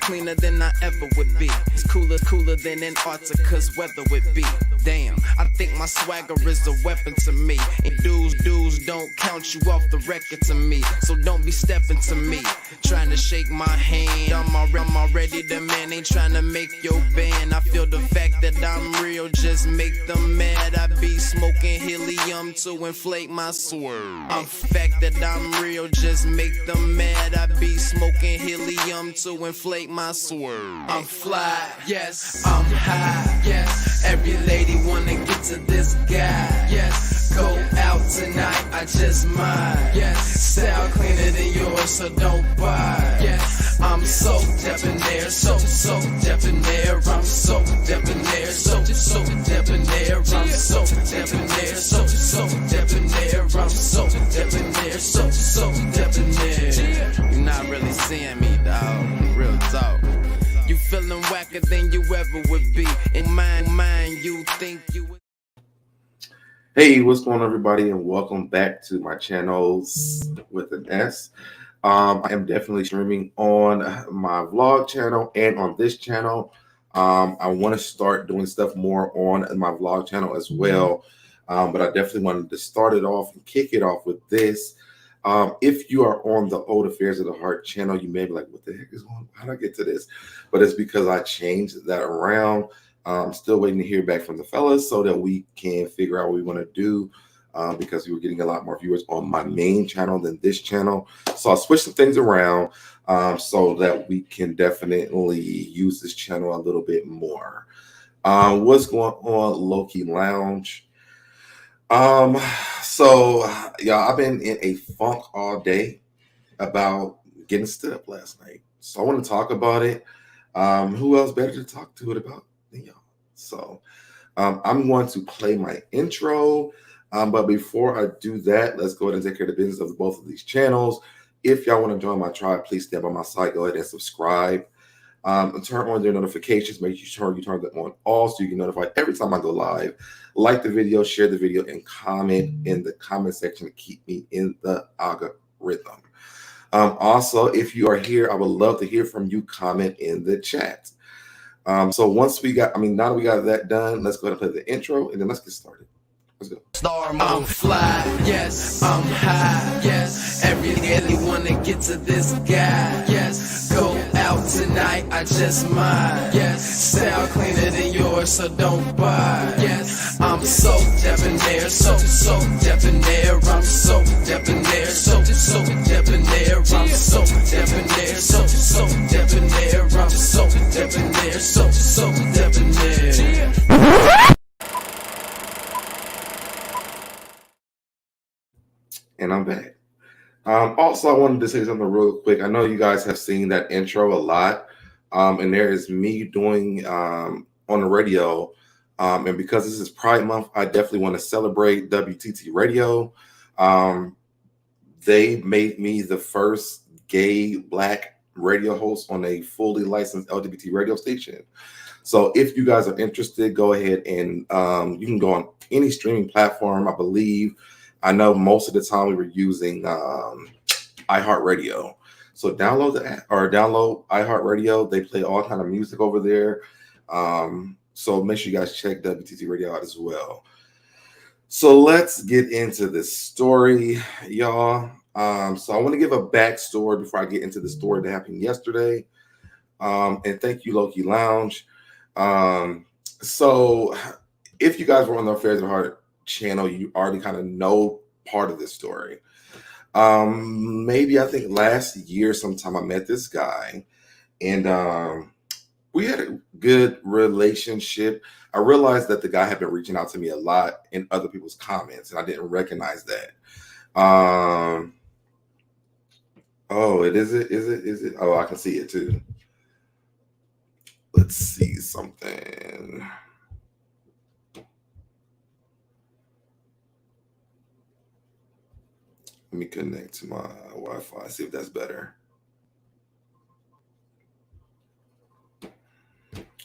Cleaner than I ever would be. It's cooler than Antarctica's weather would be. Damn, I think my swagger is a weapon to me. And dudes don't count you off the record to me. So don't be stepping to me, trying to shake my hand. I'm already the man, ain't trying to make your band. I feel the fact that I'm real, just make them mad. I be smoking helium to inflate my swerve. I'm fact that I'm real, just make them mad. I be smoking helium to inflate my swerve. I'm fly, yes, I'm high, yes. Every lady wanna get to this guy, yes. Go out tonight, I just might, yes. Style cleaner than yours, so don't buy, yes. I'm so debonair, so debonair. I'm so debonair, so debonair. I'm so debonair, so debonair. I'm so debonair, so debonair. You're not really seeing me, dog. Real talk. You feeling whacker than you ever would be. In mind, you think you would. Hey, what's going on, everybody, and welcome back to my channels with an S. I am definitely streaming on my vlog channel and on this channel. I want to start doing stuff more on my vlog channel as well, but I definitely wanted to start it off and kick it off with this. If you are on the Old Affairs of the Heart channel, you may be like, what the heck is going on? How did I get to this? But it's because I changed that around. I'm still waiting to hear back from the fellas so that we can figure out what we want to do, because we were getting a lot more viewers on my main channel than this channel. So I'll switch some things around so that we can definitely use this channel a little bit more. What's going on, Low-Key Lounge? So yeah, I've been in a funk all day about getting stood up last night. So I want to talk about it. Who else better to talk to it about than y'all? So I'm going to play my intro. But before I do that, let's go ahead and take care of the business of both of these channels. If y'all want to join my tribe, please stay by my side. Go ahead and subscribe. And turn on their notifications. Make sure you turn them on all so you get notified every time I go live. Like the video, share the video, and comment in the comment section to keep me in the algorithm. Also, if you are here, I would love to hear from you. Comment in the chat. So once we got, now that we got that done, let's go ahead and play the intro, and then let's get started. Let's go. I'm fly, yes, I'm high, yes. Every wanna get to this guy, yes. Go out tonight, I just might, yes. Style cleaner than yours, so don't buy, yes. I'm so debonair, so debonair. I'm so debonair, so debonair. I'm so debonair, so debonair. I'm so debonair, so debonair. And I'm back. Also, I wanted to say something real quick. I know you guys have seen that intro a lot, and there is me doing on the radio. And because this is Pride Month, I definitely want to celebrate WTT Radio. They made me the first gay Black radio host on a fully licensed LGBT radio station. So if you guys are interested, go ahead and you can go on any streaming platform, I believe. I know most of the time we were using iHeartRadio. So download the app or download iHeartRadio. They play all kind of music over there. So make sure you guys check WTT Radio out as well. So let's get into this story, y'all. So I want to give a backstory before I get into the story that happened yesterday. And thank you, Low-Key Lounge. So if you guys were on the Affairs of the Heart channel, you already kind of know part of this story. Maybe I think last year sometime I met this guy, and we had a good relationship. I realized that the guy had been reaching out to me a lot in other people's comments, and I didn't recognize that. Oh, is it? Oh, I can see it too. Let's see something. Let me connect to my Wi-Fi, see if that's better.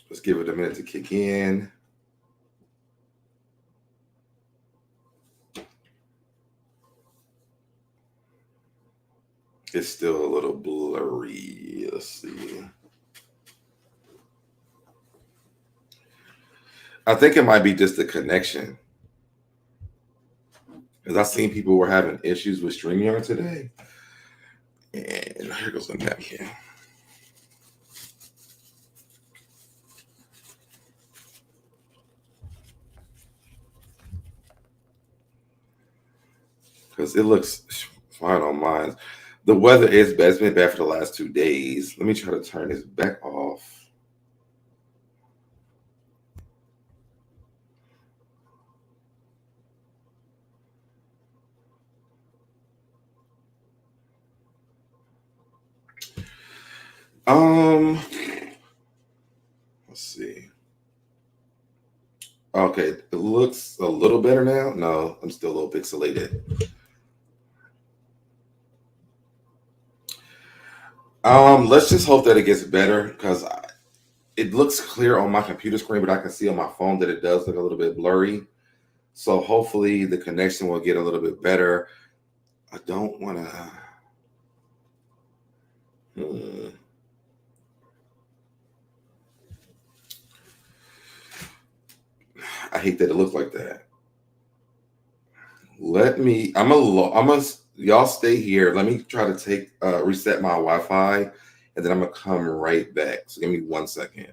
Let's give it a minute to kick in. It's still a little blurry. Let's see. I think it might be just the connection. Because I've seen people were having issues with StreamYard today. And here goes the map here. Because it looks fine on mine. The weather is bad. It's been bad for the last 2 days. Let me try to turn this back off. Let's see. Okay, it looks a little better now. No, I'm still a little pixelated. Let's just hope that it gets better because it looks clear on my computer screen, but I can see on my phone that it does look a little bit blurry. So hopefully the connection will get a little bit better. I don't want to. I hate that it looks like that. Y'all stay here. Let me try to reset my Wi-Fi, and then I'm gonna come right back. So give me 1 second.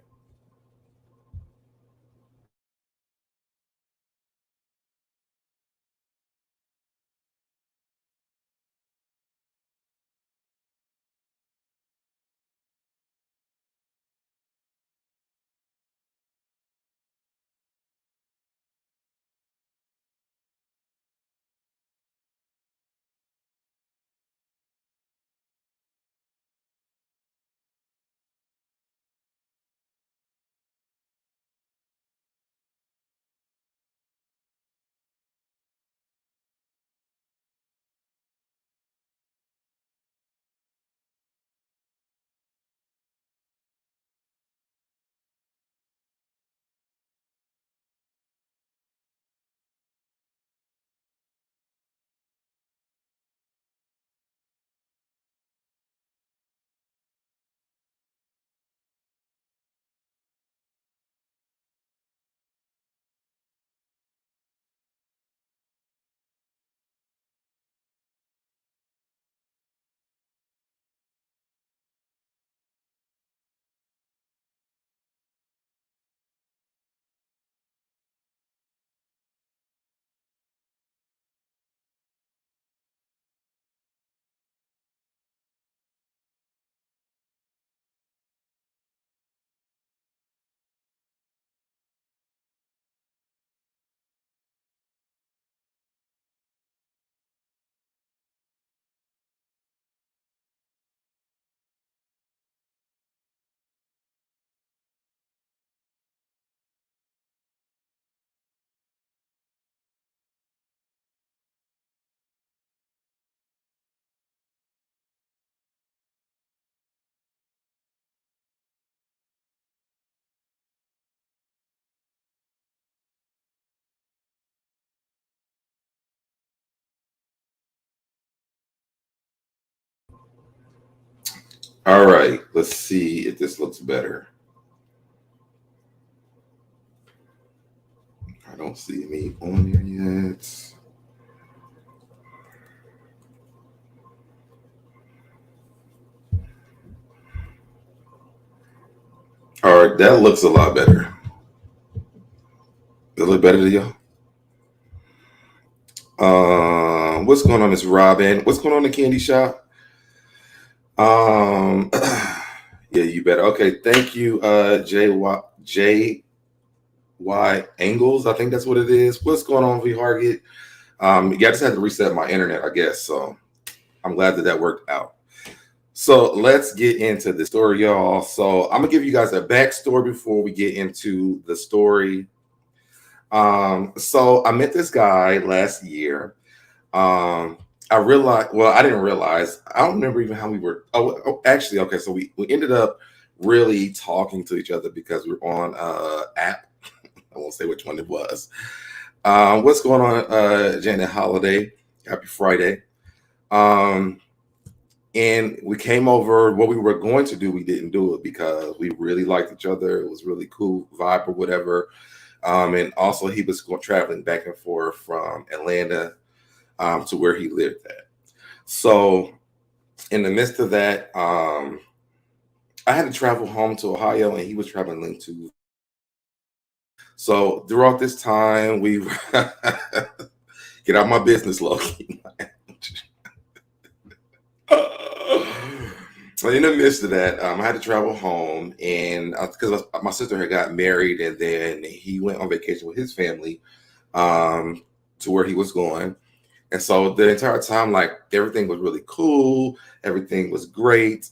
All right, let's see if this looks better. I don't see me on here yet. All right, that looks a lot better. Does it look better to y'all? What's going on, Miss Robin? What's going on in the candy shop? Yeah, you better. Okay, thank you, J Y Angles. I think that's what it is. What's going on, V Hargit? Yeah, I just had to reset my internet, I guess. So I'm glad that worked out. So let's get into the story, y'all. So I'm gonna give you guys a backstory before we get into the story. So I met this guy last year. I realized, well, I didn't realize, I don't remember even how we were. Actually, okay. So we ended up really talking to each other because we were on app. I won't say which one it was. What's going on, Janet Holiday? Happy Friday. And we came over. What we were going to do, we didn't do it because we really liked each other. It was really cool vibe or whatever. And also he was traveling back and forth from Atlanta to where he lived at. So in the midst of that, I had to travel home to Ohio, and he was traveling to. So throughout this time, we get out my business, Loki. So in the midst of that, I had to travel home, and because my sister had got married, and then he went on vacation with his family to where he was going. And so the entire time, like everything was really cool, everything was great.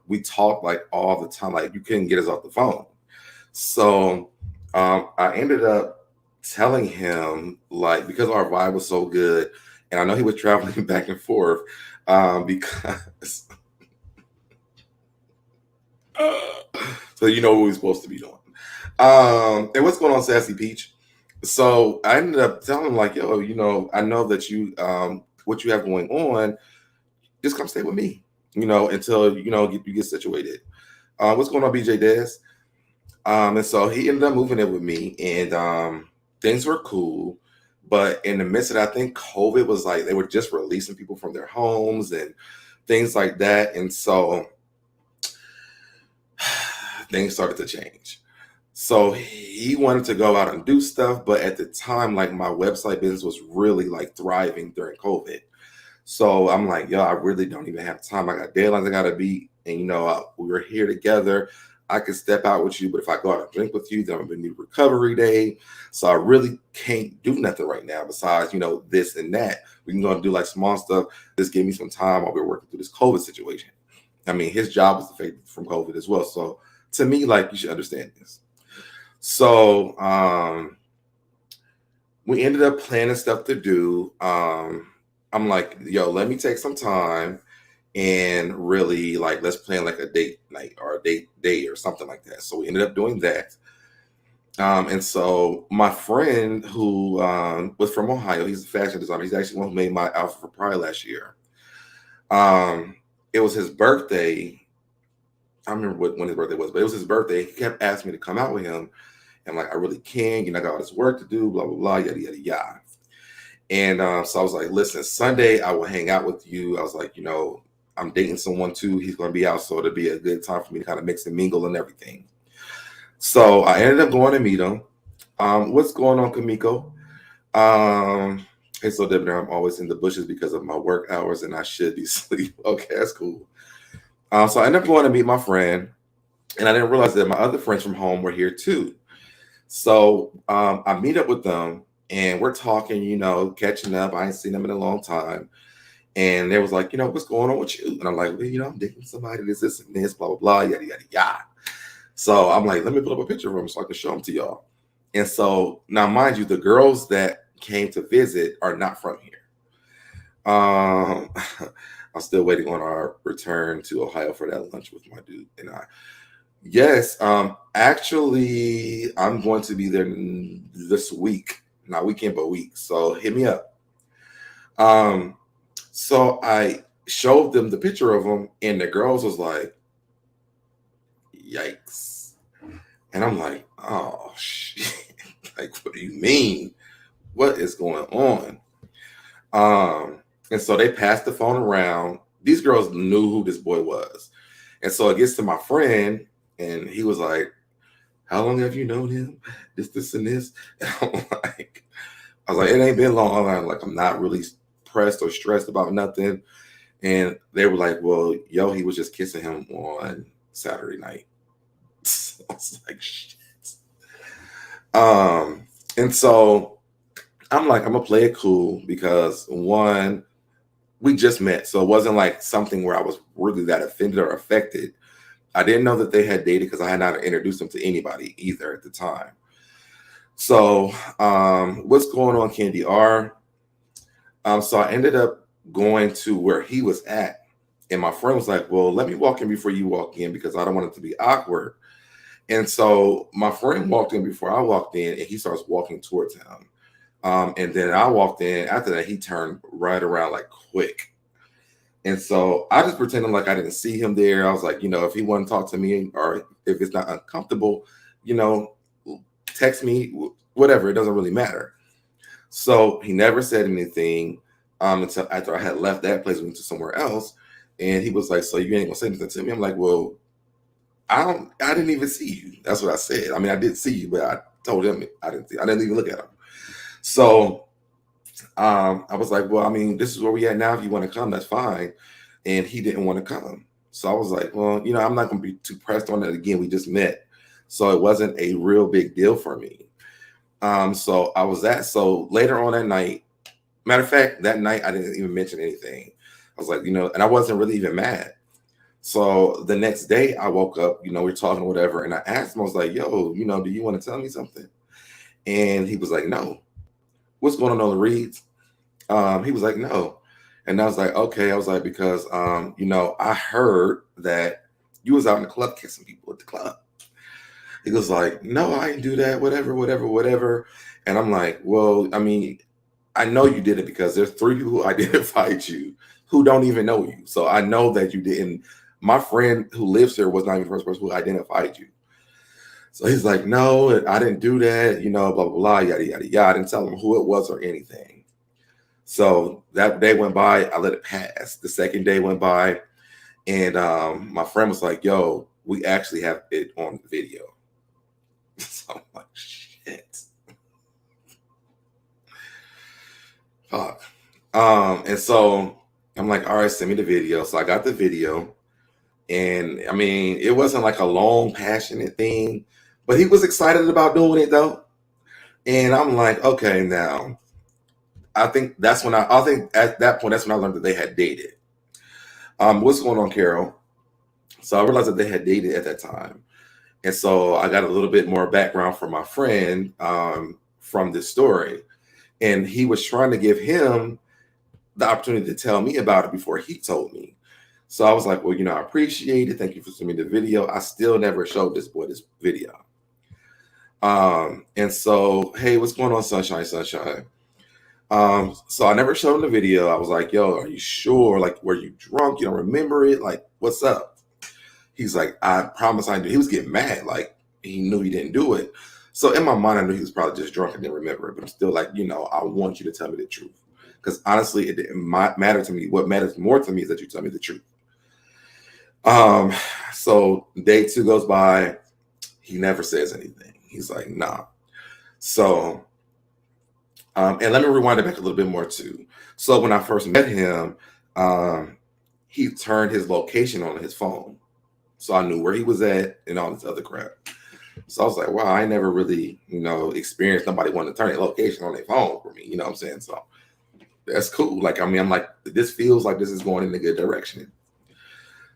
We talked like all the time, like you couldn't get us off the phone. So I ended up telling him, like, because our vibe was so good, and I know he was traveling back and forth, because so you know what we're supposed to be doing. And what's going on, Sassy Peach? So I ended up telling him, like, yo, I know that you what you have going on, just come stay with me, until you get situated. What's going on, BJ Des? And so he ended up moving in with me, and things were cool. But in the midst of that, I think COVID was like they were just releasing people from their homes and things like that. And so things started to change. So he wanted to go out and do stuff, but at the time, like my website business was really like thriving during COVID. So I'm like, yo, I really don't even have time. I got deadlines I gotta beat, and we were here together. I could step out with you, but if I go out and drink with you, then I'm gonna need recovery day. So I really can't do nothing right now besides, this and that. We can go and do like small stuff. Just give me some time while we're working through this COVID situation. I mean, his job was affected from COVID as well. So to me, like, you should understand this. So we ended up planning stuff to do. I'm like, yo, let me take some time and really like let's plan like a date night or a date day or something like that. So we ended up doing that. And so my friend who was from Ohio, he's a fashion designer. He's actually one who made my outfit for Pride last year. It was his birthday. I don't remember when his birthday was, but it was his birthday. He kept asking me to come out with him. And like, I really can't, I got all this work to do, blah, blah, blah, yada, yada, yada. And so I was like, listen, Sunday I will hang out with you. I was like, I'm dating someone too. He's going to be out. So it'll be a good time for me to kind of mix and mingle and everything. So I ended up going to meet him. What's going on, Kamiko? Hey, SoDebNair, I'm always in the bushes because of my work hours and I should be asleep. Okay, that's cool. So I ended up going to meet my friend, and I didn't realize that my other friends from home were here too. So I meet up with them, and we're talking, catching up. I ain't seen them in a long time. And they was like, what's going on with you? And I'm like, well, I'm dating somebody, this, and this, blah, blah, blah, yada, yada, yada. So I'm like, let me put up a picture of them so I can show them to y'all. And so now, mind you, the girls that came to visit are not from here. I'm still waiting on our return to Ohio for that lunch with my dude and I. Yes, actually, I'm going to be there this week. Not weekend, but week. So hit me up. So I showed them the picture of them, and the girls was like, "Yikes!" And I'm like, "Oh shit! Like, what do you mean? What is going on?" And so they passed the phone around. These girls knew who this boy was, and so it gets to my friend. And he was like, how long have you known him? This, and this. And I was like, it ain't been long. I'm like, I'm not really pressed or stressed about nothing. And they were like, well, yo, he was just kissing him on Saturday night. So I was like, shit. And so I'm like, I'm gonna play it cool because one, we just met. So it wasn't like something where I was really that offended or affected. I didn't know that they had dated because I had not introduced them to anybody either at the time. So what's going on, Candy R? So I ended up going to where he was at. And my friend was like, well, let me walk in before you walk in because I don't want it to be awkward. And so my friend walked in before I walked in, and he starts walking towards him. And then I walked in. After that, he turned right around like quick. And so I just pretended like I didn't see him there. I was like, if he want to talk to me or if it's not uncomfortable, text me, whatever. It doesn't really matter. So he never said anything until after I had left that place, went to somewhere else. And he was like, so you ain't gonna say anything to me? I'm like, well, I didn't even see you. That's what I said. I mean, I did see you, but I told him I didn't even look at him. So I was like, well, I mean, this is where we at now. If you want to come, that's fine. And he didn't want to come. So I was like, well, I'm not gonna be too pressed on it again. We just met. So it wasn't a real big deal for me. So I was so later on that night, matter of fact, that night I didn't even mention anything. I was like, and I wasn't really even mad. So the next day I woke up, we're talking or whatever, and I asked him, I was like, yo, do you want to tell me something? And he was like, no. What's going on the reads? He was like, no. And I was like, okay. I was like, because I heard that you was out in the club kissing people at the club. He was like, no, I didn't do that, whatever. And I'm like, well, I mean, I know you did it because there's 3 people who identified you who don't even know you. So I know that you didn't. My friend who lives here was not even the first person who identified you. So he's like, no, I didn't do that, blah, blah, blah, yada, yada, yada. I didn't tell him who it was or anything. So that day went by, I let it pass. The second day went by, and my friend was like, yo, we actually have it on video. So I'm like, shit. Fuck. And so I'm like, all right, send me the video. So I got the video. And I mean, it wasn't like a long, passionate thing, but he was excited about doing it though. And I'm like, okay, now I think at that point, that's when I learned that they had dated. What's going on, Carol? So I realized that they had dated at that time. And so I got a little bit more background from my friend from this story. And he was trying to give him the opportunity to tell me about it before he told me. So I was like, well, I appreciate it. Thank you for sending me the video. I still never showed this boy this video. And so, hey, what's going on, Sunshine? So I never showed him the video. I was like, yo, are you sure? Like, were you drunk? You don't remember it? Like, what's up? He's like, I promise I did. He was getting mad. Like, he knew he didn't do it. So in my mind, I knew he was probably just drunk and didn't remember it. But I'm still like, I want you to tell me the truth. Because honestly, it didn't matter to me. What matters more to me is that you tell me the truth. So day 2 goes by. He never says anything. He's like, nah. So, and let me rewind it back a little bit more too. So when I first met him, he turned his location on his phone. So I knew where he was at and all this other crap. So I was like, wow, I never really, experienced somebody wanting to turn their location on their phone for me. You know what I'm saying? So that's cool. Like, I mean, I'm like, this feels like this is going in a good direction.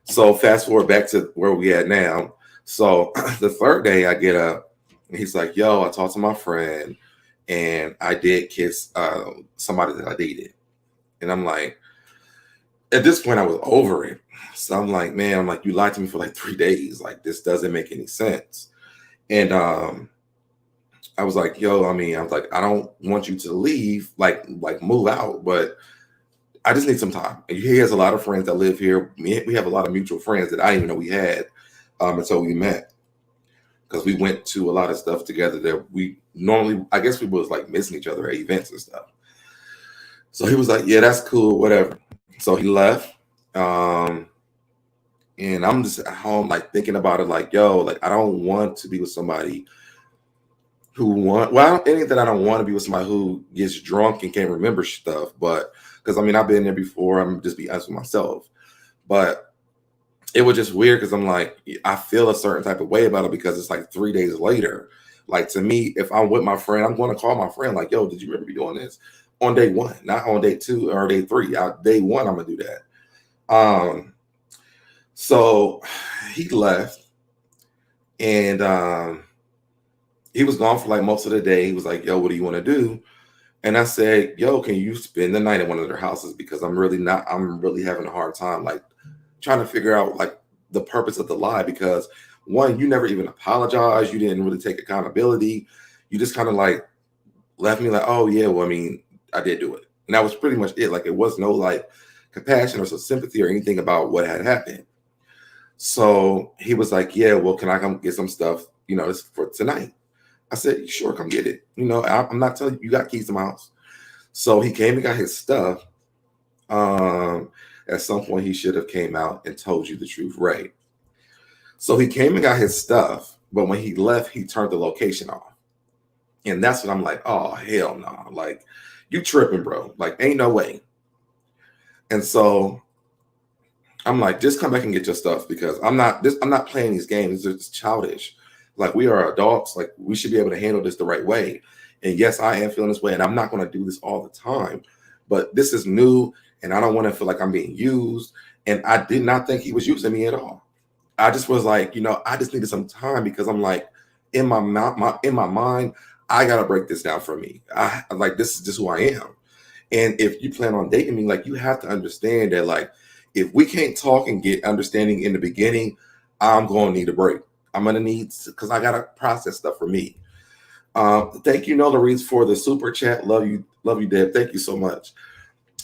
So fast forward back to where we at now. So the third day I get up and he's like, yo, I talked to my friend and I did kiss somebody that I dated. And I'm like, at this point I was over it. So I'm like, man, you lied to me for like 3 days. Like, this doesn't make any sense. And I was like, yo, I don't want you to leave, like move out, but I just need some time. And he has a lot of friends that live here. We have a lot of mutual friends that I didn't even know we had until we met. Because we went to a lot of stuff together that we normally, I guess we was like missing each other at events and stuff. So he was like, yeah, that's cool, whatever. So he left. And I'm just at home, like thinking about it, like, yo, like I don't want to be with somebody anything I don't want to be with somebody who gets drunk and can't remember stuff. But because I've been there before, I'm just be honest with myself. But it was just weird because I'm like, I feel a certain type of way about it because it's like 3 days later. Like, to me, if I'm with my friend, I'm going to call my friend like, yo, did you remember me doing this on day 1, not on day 2 or day 3? Day 1, I'm gonna do that. So he left and he was gone for like most of the day. He was like, yo, what do you want to do? And I said, yo, can you spend the night at one of their houses? Because I'm really having a hard time, like trying to figure out like the purpose of the lie. Because one, you never even apologized. You didn't really take accountability. You just kind of like left me like, oh yeah, well, I did do it. And that was pretty much it. Like, it was no like compassion or some sympathy or anything about what had happened. So he was like, yeah, well, can I come get some stuff, for tonight? I said, sure, come get it. I'm not telling you, you got keys to my house. So he came and got his stuff. At some point, he should have came out and told you the truth, right? So he came and got his stuff, but when he left, he turned the location off. And that's when I'm like, oh, hell no. Like, you tripping, bro. Like, ain't no way. And so I'm like, just come back and get your stuff, because I'm not playing these games. It's childish. Like, we are adults. Like, we should be able to handle this the right way. And yes, I am feeling this way, and I'm not going to do this all the time. But this is new, and I don't want to feel like I'm being used. And I did not think he was using me at all. I just was like, I just needed some time, because I'm like, in my mind, I gotta break this down for me. I like, this is just who I am. And if you plan on dating me, like, you have to understand that, like, if we can't talk and get understanding in the beginning, I'm going to need a break. I'm going to need, because I got to process stuff for me. Thank you, Nola Reeds, for the super chat. Love you, Deb. Thank you so much.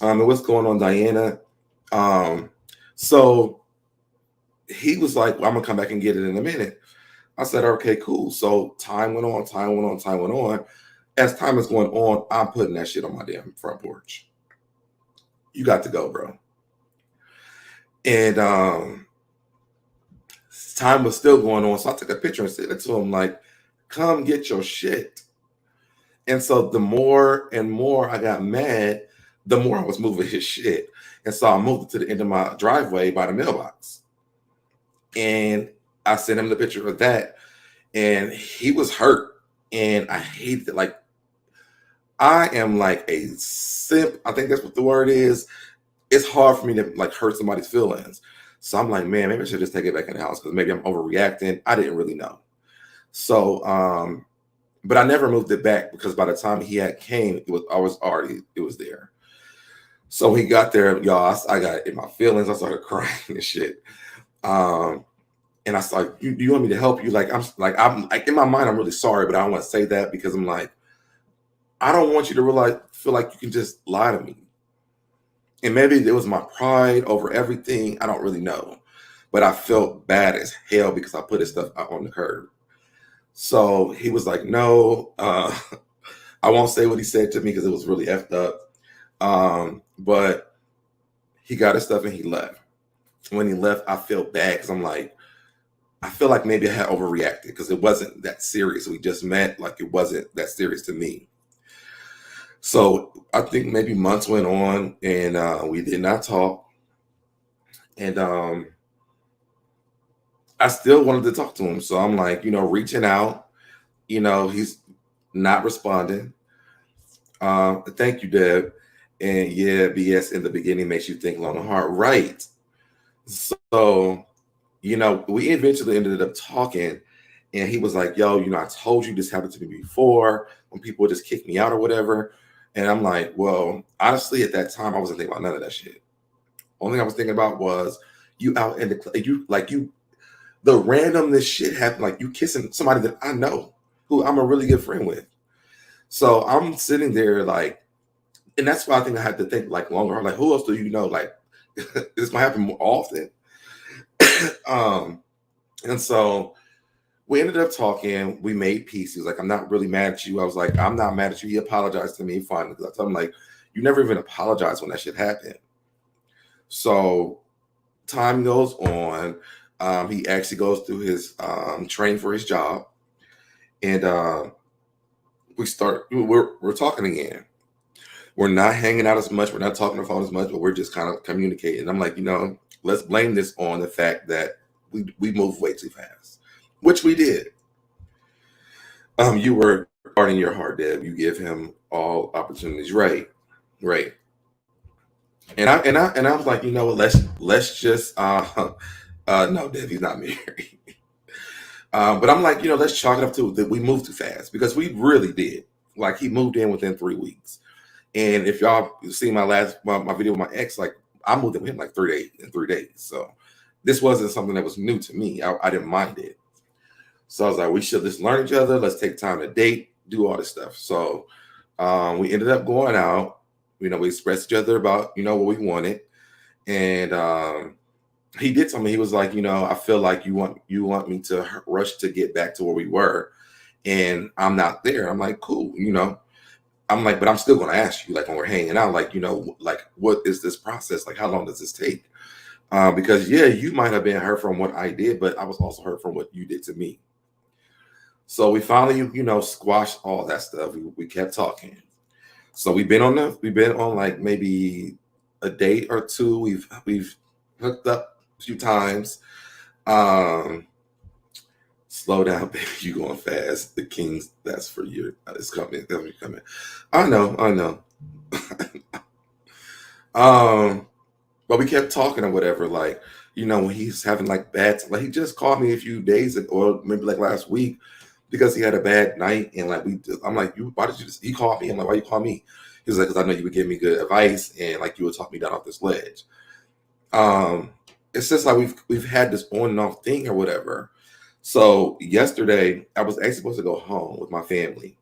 And what's going on, Diana? So he was like, well, I'm going to come back and get it in a minute. I said, okay, cool. So time went on. As time is going on, I'm putting that shit on my damn front porch. You got to go, bro. And time was still going on. So I took a picture and sent it to him, like, come get your shit. And so the more and more I got mad, the more I was moving his shit. And so I moved it to the end of my driveway by the mailbox. And I sent him the picture of that. And he was hurt. And I hated it. Like, I am like a simp. I think that's what the word is. It's hard for me to, like, hurt somebody's feelings. So I'm like, man, maybe I should just take it back in the house, because maybe I'm overreacting. I didn't really know. So, but I never moved it back, because by the time he had came, it was there. So he got there, y'all. I got in my feelings. I started crying and shit. And I started, you want me to help you? I'm like, in my mind, I'm really sorry, but I don't want to say that, because I'm like, I don't want you to feel like you can just lie to me. And maybe it was my pride over everything. I don't really know. But I felt bad as hell, because I put his stuff out on the curb. So he was like, no, I won't say what he said to me, because it was really effed up. But he got his stuff and he left. When he left, I felt bad, because I'm like, I feel like maybe I had overreacted, because it wasn't that serious. We just met, like, it wasn't that serious to me. So I think maybe months went on, and we did not talk. And I still wanted to talk to him. So I'm like, reaching out, he's not responding. Thank you, Deb. And yeah, BS in the beginning makes you think long and hard. Right. So, we eventually ended up talking, and he was like, yo, I told you this happened to me before, when people would just kick me out or whatever. And I'm like, well, honestly, at that time, I wasn't thinking about none of that shit. Only thing I was thinking about was you out in the the randomness shit happened, like you kissing somebody that I know, who I'm a really good friend with. So I'm sitting there like, and that's why I think I had to think like longer. I'm like, who else do you know? Like, this might happen more often. And so we ended up talking. We made peace. He was like, I'm not really mad at you. I was like, I'm not mad at you. He apologized to me finally, because I told him, like, you never even apologized when that shit happened. So time goes on. He actually goes through his training for his job, and we're talking again. We're not hanging out as much. We're not talking on the phone as much, but we're just kind of communicating. I'm like, let's blame this on the fact that we moved way too fast, which we did. You were guarding your heart, Deb. You give him all opportunities, right? And I was like, let's just no, Deb, he's not married. But I'm like, let's chalk it up to that we moved too fast, because we really did. Like, he moved in within 3 weeks. And if y'all see my video with my ex, like, I moved in with him like 3 days. So this wasn't something that was new to me. I didn't mind it. So I was like, we should just learn each other. Let's take time to date, do all this stuff. So we ended up going out. We expressed each other about, what we wanted. And he did tell me, he was like, I feel like you want me to rush to get back to where we were. and I'm not there. I'm like, cool, I'm like, but I'm still going to ask you, like, when we're hanging out, like, like, what is this process? Like, how long does this take? Because yeah, you might have been hurt from what I did, but I was also hurt from what you did to me. So we finally, squashed all that stuff. We kept talking. So we've been on like maybe a date or two. We've hooked up a few times. Um, Slow down, baby. You going fast. The Kings, that's for you. It's coming. It's coming. I know. I know. But we kept talking or whatever. Like, when he's having like like he just called me a few days ago, or maybe like last week, because he had a bad night. And like I'm like, why did you just? He called me. I'm like, why you call me? He was like, because I know you would give me good advice and like you would talk me down off this ledge. Um, it's just like we've had this on and off thing or whatever. So yesterday I was actually supposed to go home with my family,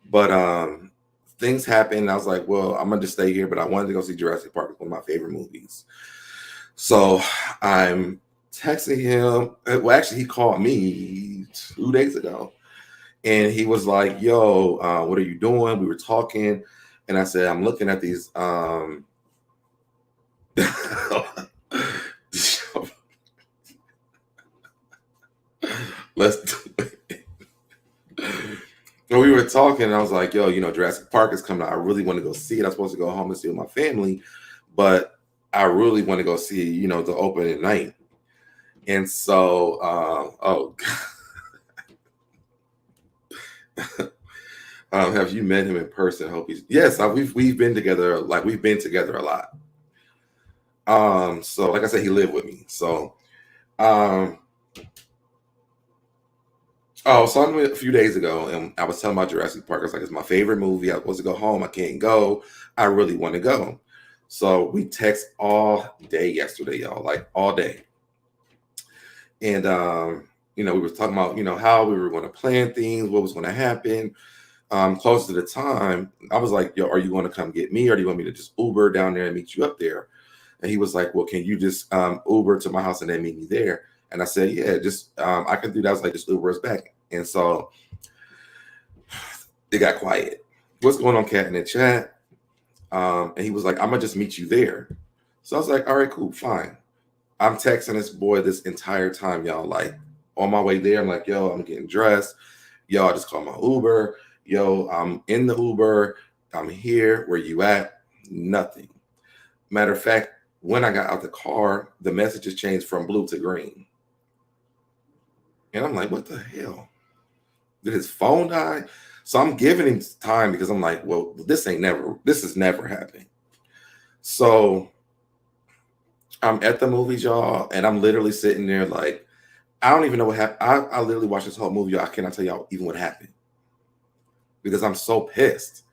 but things happened. I was like, well, I'm gonna just stay here, but I wanted to go see Jurassic Park. It's one of my favorite movies. So I'm texting him. Well, actually, he called me 2 days ago, and he was like, "Yo, what are you doing?" We were talking, and I said, "I'm looking at these." Let's do it. When we were talking, and I was like, "Yo, Jurassic Park is coming out. I really want to go see it. I'm supposed to go home and see it with my family, but I really want to go see, the opening night." And so, oh, have you met him in person? Hope he's yes. We've been together. Like we've been together a lot. So like I said, he lived with me. So, um, oh, so I went a few days ago, and I was telling about Jurassic Park. I was like, it's my favorite movie. I was supposed to go home. I can't go. I really want to go. So we text all day yesterday, y'all, like all day. And we were talking about, how we were going to plan things, what was going to happen. Close to the time, I was like, yo, are you going to come get me, or do you want me to just Uber down there and meet you up there? And he was like, well, can you just Uber to my house and then meet me there? And I said, yeah, just I can do that. I was like, just Uber us back. And so it got quiet. What's going on, Cat, in the chat? And he was like, I'm gonna just meet you there. So I was like, all right, cool, fine. I'm texting this boy this entire time, y'all. Like on my way there, I'm like, yo, I'm getting dressed. Yo, I just called my Uber. Yo, I'm in the Uber. I'm here. Where you at? Nothing. Matter of fact, when I got out the car, the messages changed from blue to green. And I'm like, what the hell? Did his phone die? So I'm giving him time because I'm like, well, this is never happening. So I'm at the movies, y'all, and I'm literally sitting there like, I don't even know what happened. I literally watched this whole movie. I cannot tell y'all even what happened because I'm so pissed.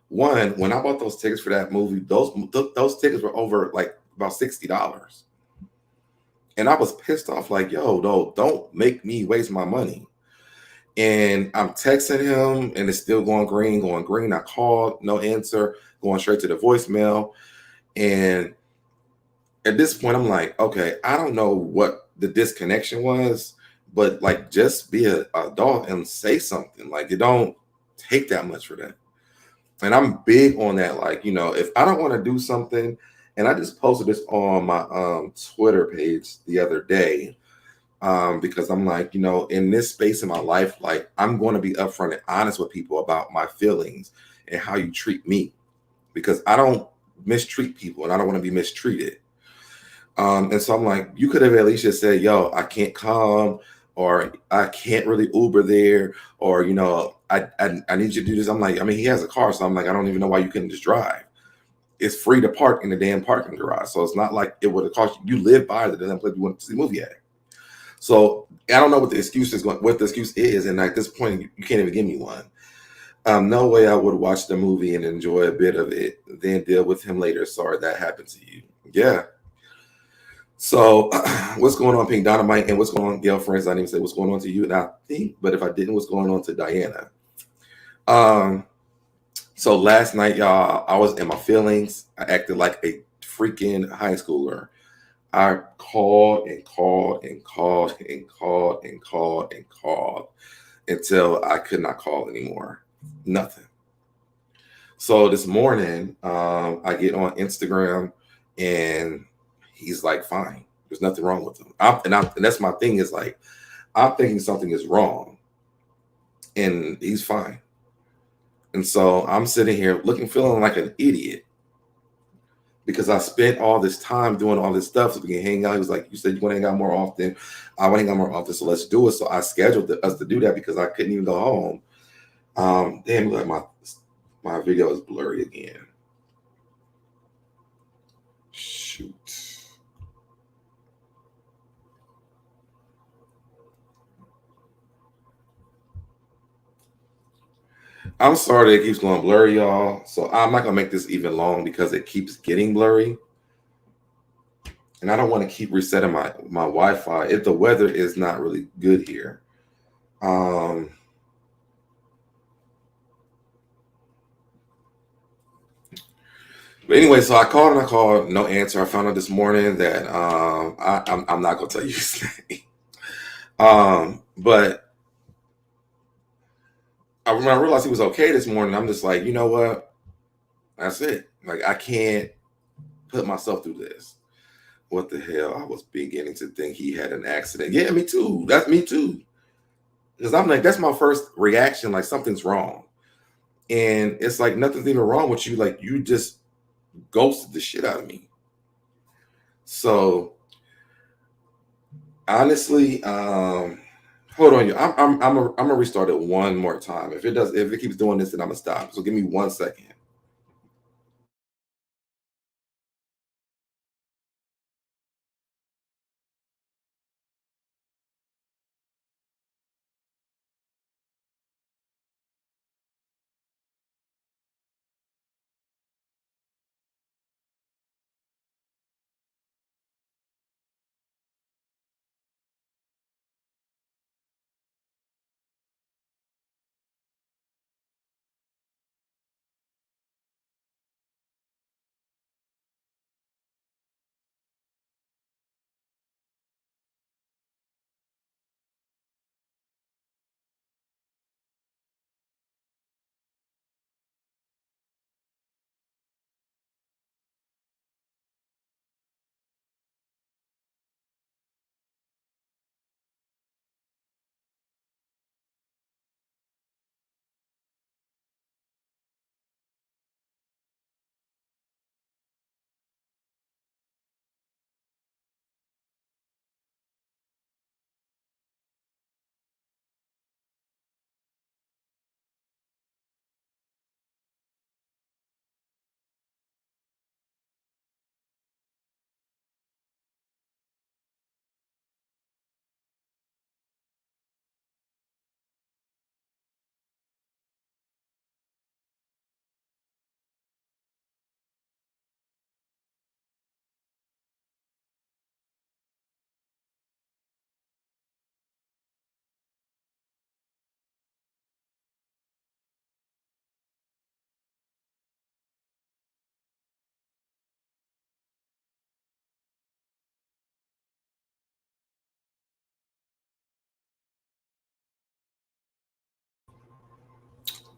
One, when I bought those tickets for that movie, those tickets were over like about $60. And I was pissed off, like, yo, no, don't make me waste my money. And I'm texting him, and it's still going green, going green. I called, no answer, going straight to the voicemail. And at this point, I'm like, okay, I don't know what the disconnection was, but like, just be an adult and say something. Like, it don't take that much for that. And I'm big on that. Like, if I don't want to do something, and I just posted this on my Twitter page the other day, because I'm like, in this space in my life, like I'm going to be upfront and honest with people about my feelings and how you treat me, because I don't mistreat people and I don't want to be mistreated. And so I'm like, you could have at least just said, yo, I can't come, or I can't really Uber there, or, I need you to do this. I'm like, I mean, he has a car. So I'm like, I don't even know why you couldn't just drive. It's free to park in the damn parking garage. So it's not like it would have cost you. You live by the damn place you want to see the movie at. So I don't know what the excuse is. And at this point, you can't even give me one. No way I would watch the movie and enjoy a bit of it, then deal with him later. Sorry that happened to you. Yeah. So what's going on, Pink Dynamite? And what's going on, girlfriends? I didn't even say what's going on to you. And I think, but if I didn't, what's going on to Diana? So last night, y'all, I was in my feelings. I acted like a freaking high schooler. I called and called and called and called and called and called. until I could not call anymore. Nothing. So this morning, I get on Instagram and he's like, fine. There's nothing wrong with him. And that's my thing is like, I'm thinking something is wrong and he's fine. And so I'm sitting here feeling like an idiot because I spent all this time doing all this stuff so we can hang out. He was like, you said you want to hang out more often. I want to hang out more often. So let's do it. So I scheduled us to do that because I couldn't even go home. Damn, look, my video is blurry again. Shoot. I'm sorry that it keeps going blurry, y'all. So I'm not gonna make this even long because it keeps getting blurry. And I don't want to keep resetting my Wi-Fi if the weather is not really good here. But anyway, so I called, no answer. I found out this morning that I'm not gonna tell you his name. But when I realized he was okay this morning, I'm just like, you know what? That's it. Like I can't put myself through this. What the hell? I was beginning to think he had an accident. Yeah, me too. That's me too. Because I'm like, that's my first reaction. Like something's wrong. And it's like nothing's even wrong with you. Like you just ghosted the shit out of me. So honestly, hold on, you. I'm gonna restart it one more time. If it keeps doing this, then I'm gonna stop. So give me 1 second.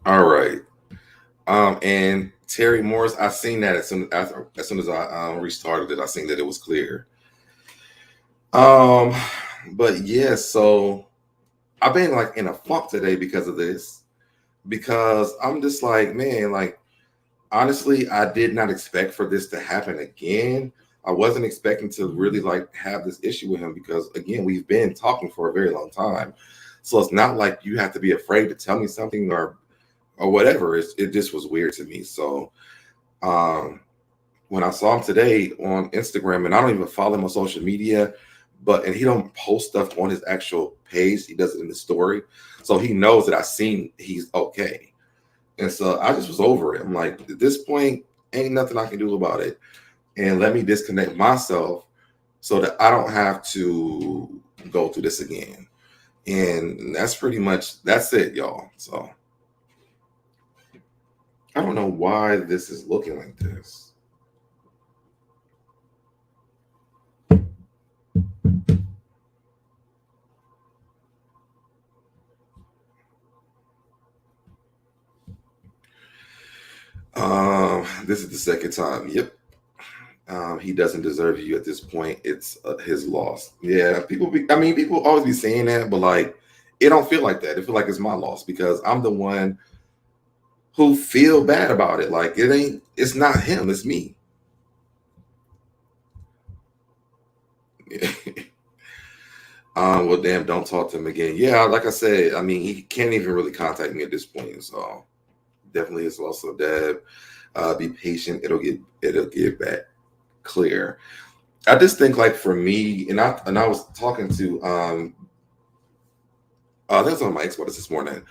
All right. And Terry Morris, I seen that as soon as I restarted it, I seen that it was clear. Um, but yeah, so I've been like in a funk today because of this. Because I'm just like, man, like honestly, I did not expect for this to happen again. I wasn't expecting to really like have this issue with him because again, we've been talking for a very long time. So it's not like you have to be afraid to tell me something or whatever. It just was weird to me. So um when I saw him today on Instagram, and I don't even follow him on social media, and he don't post stuff on his actual page. He does it in the story, so he knows that I seen he's okay. And so I just was over it. I'm like, at this point, ain't nothing I can do about it, and let me disconnect myself so that I don't have to go through this again. And that's it, y'all. So I don't know why this is looking like this. This is the second time. Yep. He doesn't deserve you at this point. It's his loss. Yeah, people always be saying that, but like, it don't feel like that. It feel like it's my loss because I'm the one who feel bad about it. Like it's not him, it's me. Well, damn, don't talk to him again. Yeah, like I said, I mean, he can't even really contact me at this point. So definitely it's also Deb. Be patient. It'll get back clear. I just think like for me, and I was talking to that was on my ex-wife this morning.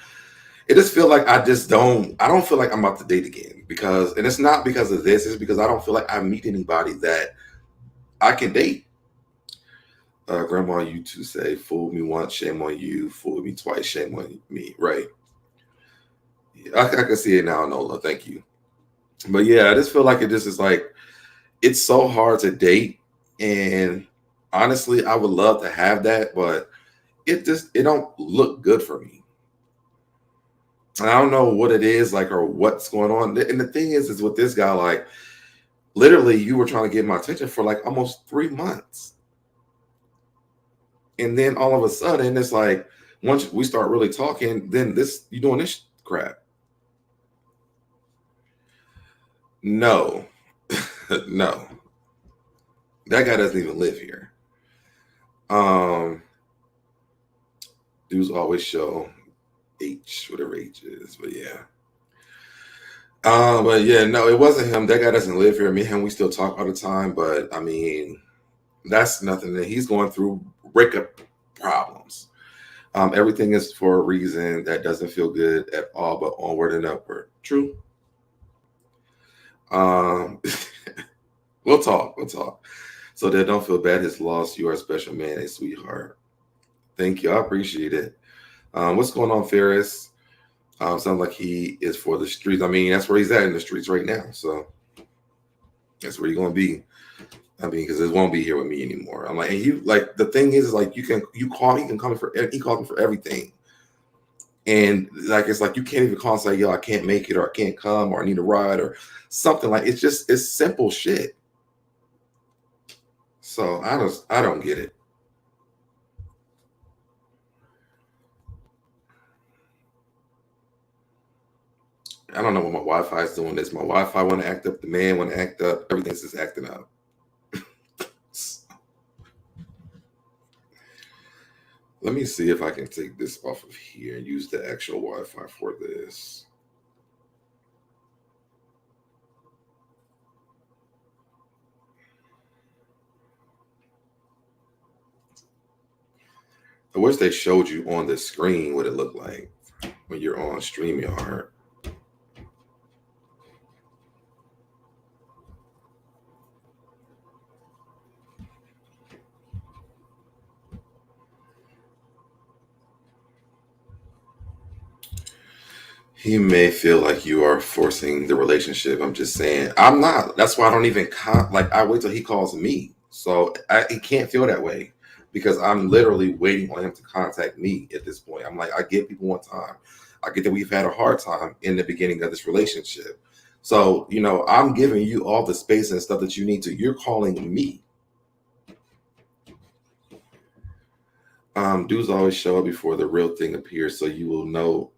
It just feel like I don't feel like I'm about to date again because, and it's not because of this, it's because I don't feel like I meet anybody that I can date. Grandma, you two say, fool me once, shame on you. Fool me twice, shame on me. Right. Yeah, I can see it now, Nola. Thank you. But yeah, I just feel like it just is like, it's so hard to date. And honestly, I would love to have that, but it don't look good for me. I don't know what it is like or what's going on. And the thing is with this guy, like literally you were trying to get my attention for like almost 3 months. And then all of a sudden it's like once we start really talking, then you doing this crap. No. No. That guy doesn't even live here. Dudes always show H, whatever H is, but yeah. But yeah, no, it wasn't him. That guy doesn't live here. Me and him, we still talk all the time, but I mean, that's nothing that he's going through breakup problems. Everything is for a reason that doesn't feel good at all, but onward and upward. True. Um, we'll talk. We'll talk. So that don't feel bad. His loss. You are a special man, a sweetheart. Thank you. I appreciate it. What's going on, Ferris? Sounds like he is for the streets. I mean, that's where he's at in the streets right now. So that's where you're gonna be. I mean, because it won't be here with me anymore. I'm like, and you like the thing is like you can call. He can come for. He calls me for everything. And like it's like you can't even call and say, yo, I can't make it, or I can't come, or I need a ride, or something like it's simple shit. So I don't get it. I don't know what my Wi-Fi is doing this. My Wi-Fi want to act up, the man want to act up, everything's just acting up. Let me see if I can take this off of here and use the actual Wi-Fi for this. I wish they showed you on the screen what it looked like when you're on StreamYard. He may feel like you are forcing the relationship. I'm just saying, I'm not. That's why I don't even I wait till he calls me. So he can't feel that way because I'm literally waiting on him to contact me at this point. I'm like, I get people one time. I get that we've had a hard time in the beginning of this relationship. So, I'm giving you all the space and stuff that you need to. You're calling me. Dudes always show up before the real thing appears, so you will know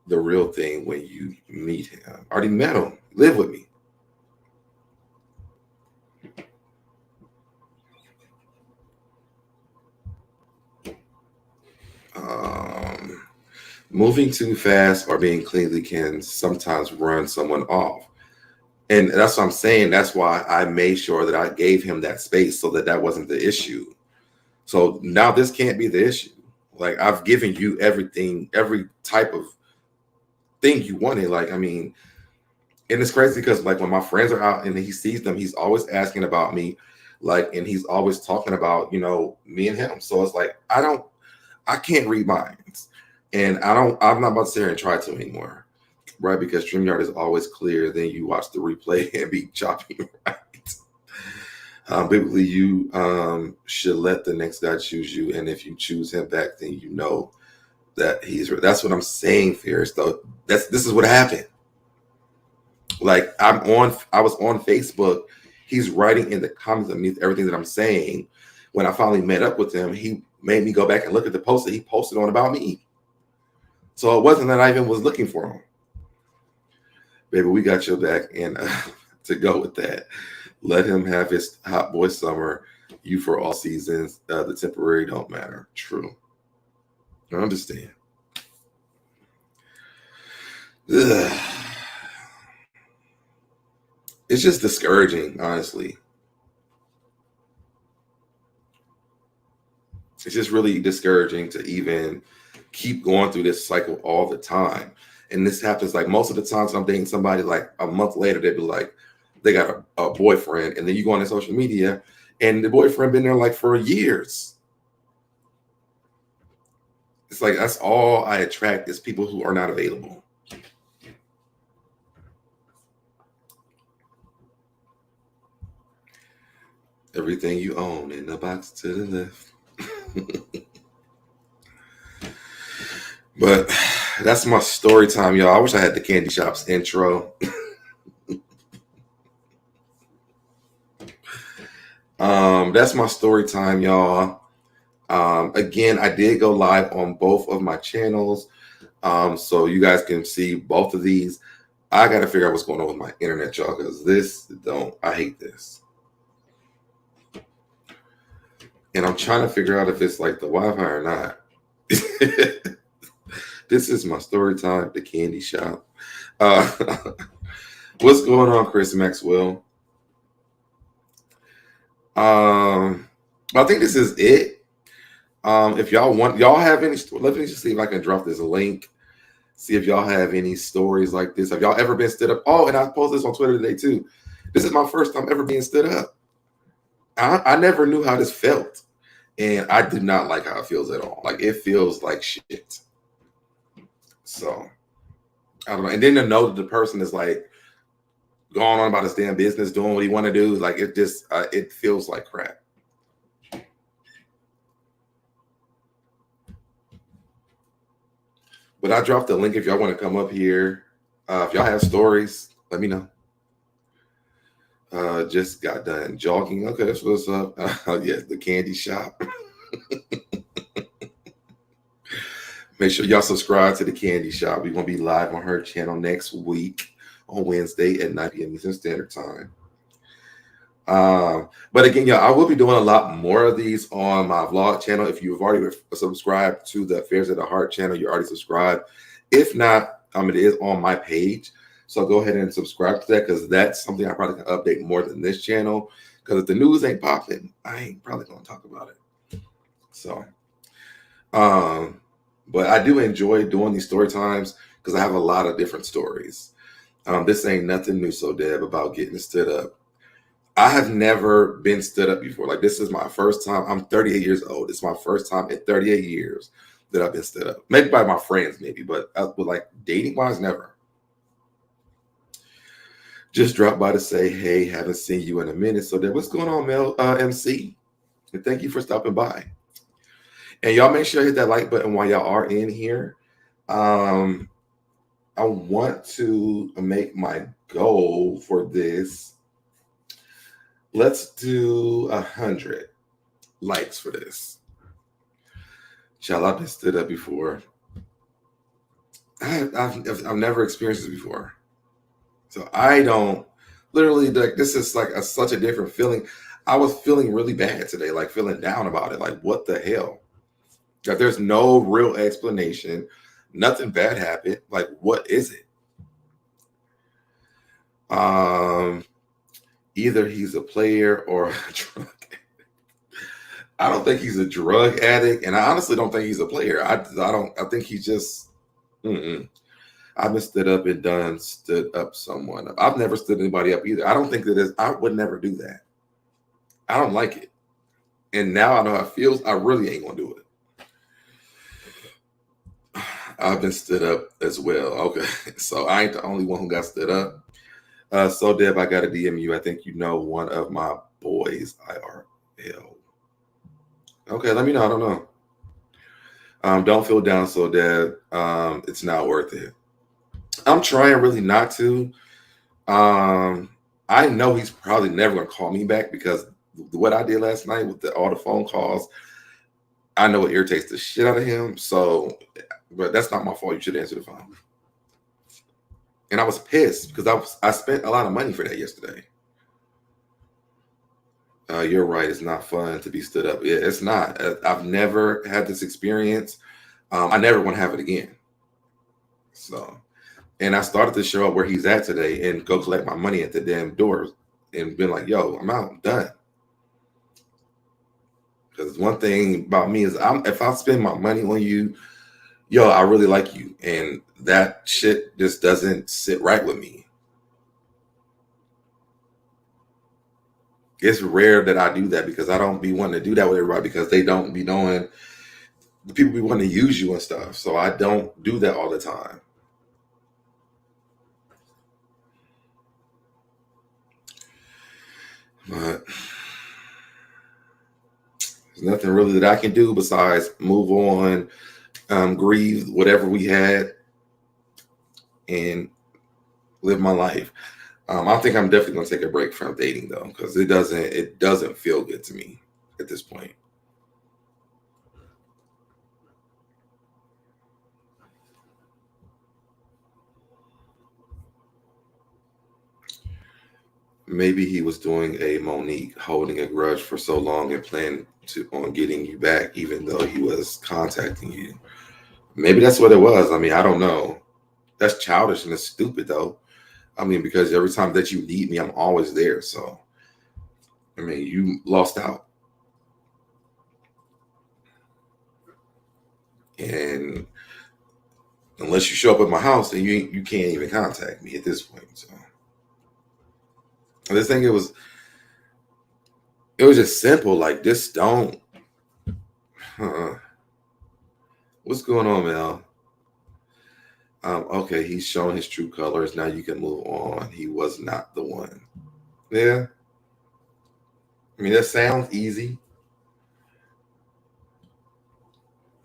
the real thing when you meet him. I already met him. Live with me. Moving too fast or being clingy can sometimes run someone off. And that's what I'm saying. That's why I made sure that I gave him that space so that wasn't the issue. So now this can't be the issue. Like I've given you everything, every type of thing you wanted. Like, I mean, and it's crazy because like when my friends are out and he sees them, he's always asking about me, like, and he's always talking about, me and him. So it's like, I can't read minds. And I'm not about to sit here and try to anymore. Right? Because StreamYard is always clear. Then you watch the replay and be choppy, right? Biblically, you should let the next guy choose you. And if you choose him back, then you know that that's what I'm saying, Ferris, though. This is what happened. Like I was on Facebook. He's writing in the comments underneath everything that I'm saying. When I finally met up with him, he made me go back and look at the post that he posted on about me. So it wasn't that I even was looking for him. Baby, we got your back. And to go with that, let him have his hot boy summer. You for all seasons. The temporary don't matter. True. I understand. Ugh. It's just discouraging, honestly. It's just really discouraging to even keep going through this cycle all the time. And this happens like most of the times I'm dating somebody, like a month later, they'd be like, they got a boyfriend. And then you go on their social media and the boyfriend been there like for years. It's like, that's all I attract is people who are not available. Everything you own in the box to the left. But that's my story time, y'all. I wish I had the Candy Shop's intro. That's my story time, y'all. Again, I did go live on both of my channels. So you guys can see both of these. I got to figure out what's going on with my internet, y'all, because I hate this. And I'm trying to figure out if it's like the Wi-Fi or not. This is my story time, the Candy Shop. What's going on, Chris Maxwell? I think this is it. If y'all have any, let me just see if I can drop this link. See if y'all have any stories like this. Have y'all ever been stood up? Oh, and I posted this on Twitter today too. This is my first time ever being stood up. I never knew how this felt. And I did not like how it feels at all. Like, it feels like shit. So, I don't know. And then to know that the person is like going on about his damn business, doing what he want to do, like it just, it feels like crap. But I dropped the link if y'all want to come up here. If y'all have stories, let me know. Just got done jogging. Okay, that's what's up. Yes, the Candy Shop. Make sure y'all subscribe to the Candy Shop. We're going to be live on her channel next week on Wednesday at 9 p.m. Eastern Standard Time. But again, y'all, I will be doing a lot more of these on my vlog channel. If you've already subscribed to the Affairs of the Heart channel, you're already subscribed. If not, it is on my page. So go ahead and subscribe to that, because that's something I probably can update more than this channel. Because if the news ain't popping, I ain't probably going to talk about it. So, but I do enjoy doing these story times because I have a lot of different stories. This ain't nothing new, SoDeb, about getting stood up. I have never been stood up before. Like, this is my first time. I'm 38 years old. It's my first time in 38 years that I've been stood up. Maybe by my friends, but like dating-wise, never. Just dropped by to say, hey, haven't seen you in a minute. So what's going on, Mel MC? And thank you for stopping by. And y'all make sure to hit that like button while y'all are in here. I want to make my goal for this. Let's do 100 likes for this. Child, I've been stood up before. I've never experienced this before. So I don't, literally, like, this is like such a different feeling. I was feeling really bad today, like feeling down about it. Like, what the hell? Like, there's no real explanation. Nothing bad happened. Like, what is it? Either he's a player or a drug addict. I don't think he's a drug addict, and I honestly don't think he's a player. I think he's just, I've been stood up and stood up someone. I've never stood anybody up either. I don't think I would never do that. I don't like it. And now I know how it feels. I really ain't gonna do it. I've been stood up as well. Okay. So I ain't the only one who got stood up. SoDeb, I gotta DM you. I think you know one of my boys, IRL. Okay, let me know. I don't know. Don't feel down, SoDeb. It's not worth it. I'm trying really not to. I know he's probably never gonna call me back because what I did last night with all the phone calls, I know it irritates the shit out of him. So, but that's not my fault. You should answer the phone. And I was pissed because I spent a lot of money for that yesterday. You're right. It's not fun to be stood up. Yeah, it's not. I've never had this experience. I never want to have it again. So, and I started to show up where he's at today and go collect my money at the damn door and been like, yo, I'm out. I'm done. Because one thing about me is if I spend my money on you, yo, I really like you. And that shit just doesn't sit right with me. It's rare that I do that because I don't be wanting to do that with everybody because they don't be knowing the people be wanting to use you and stuff. So I don't do that all the time. But there's nothing really that I can do besides move on, grieve whatever we had, and live my life. I think I'm definitely going to take a break from dating though, because it doesn't feel good to me at this point. Maybe he was doing a Monique, holding a grudge for so long and planning on getting you back, even though he was contacting you. Maybe that's what it was. I mean, I don't know. That's childish and it's stupid though. I mean, because every time that you need me, I'm always there. So, I mean, you lost out. And unless you show up at my house, then you can't even contact me at this point. So, I just think it was just simple. Like, just don't. What's going on, Mel? Okay, he's showing his true colors. Now you can move on. He was not the one. Yeah. I mean, that sounds easy,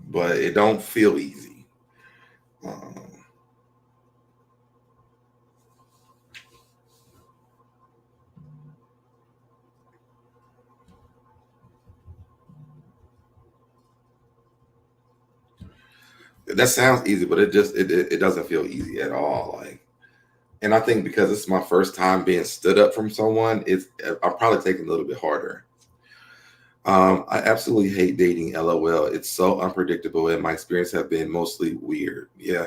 but it don't feel easy. Um, that sounds easy, but it doesn't feel easy at all. Like, and I think because this is my first time being stood up from someone, I'm probably taking a little bit harder. I absolutely hate dating. LOL. It's so unpredictable, and my experience have been mostly weird. Yeah,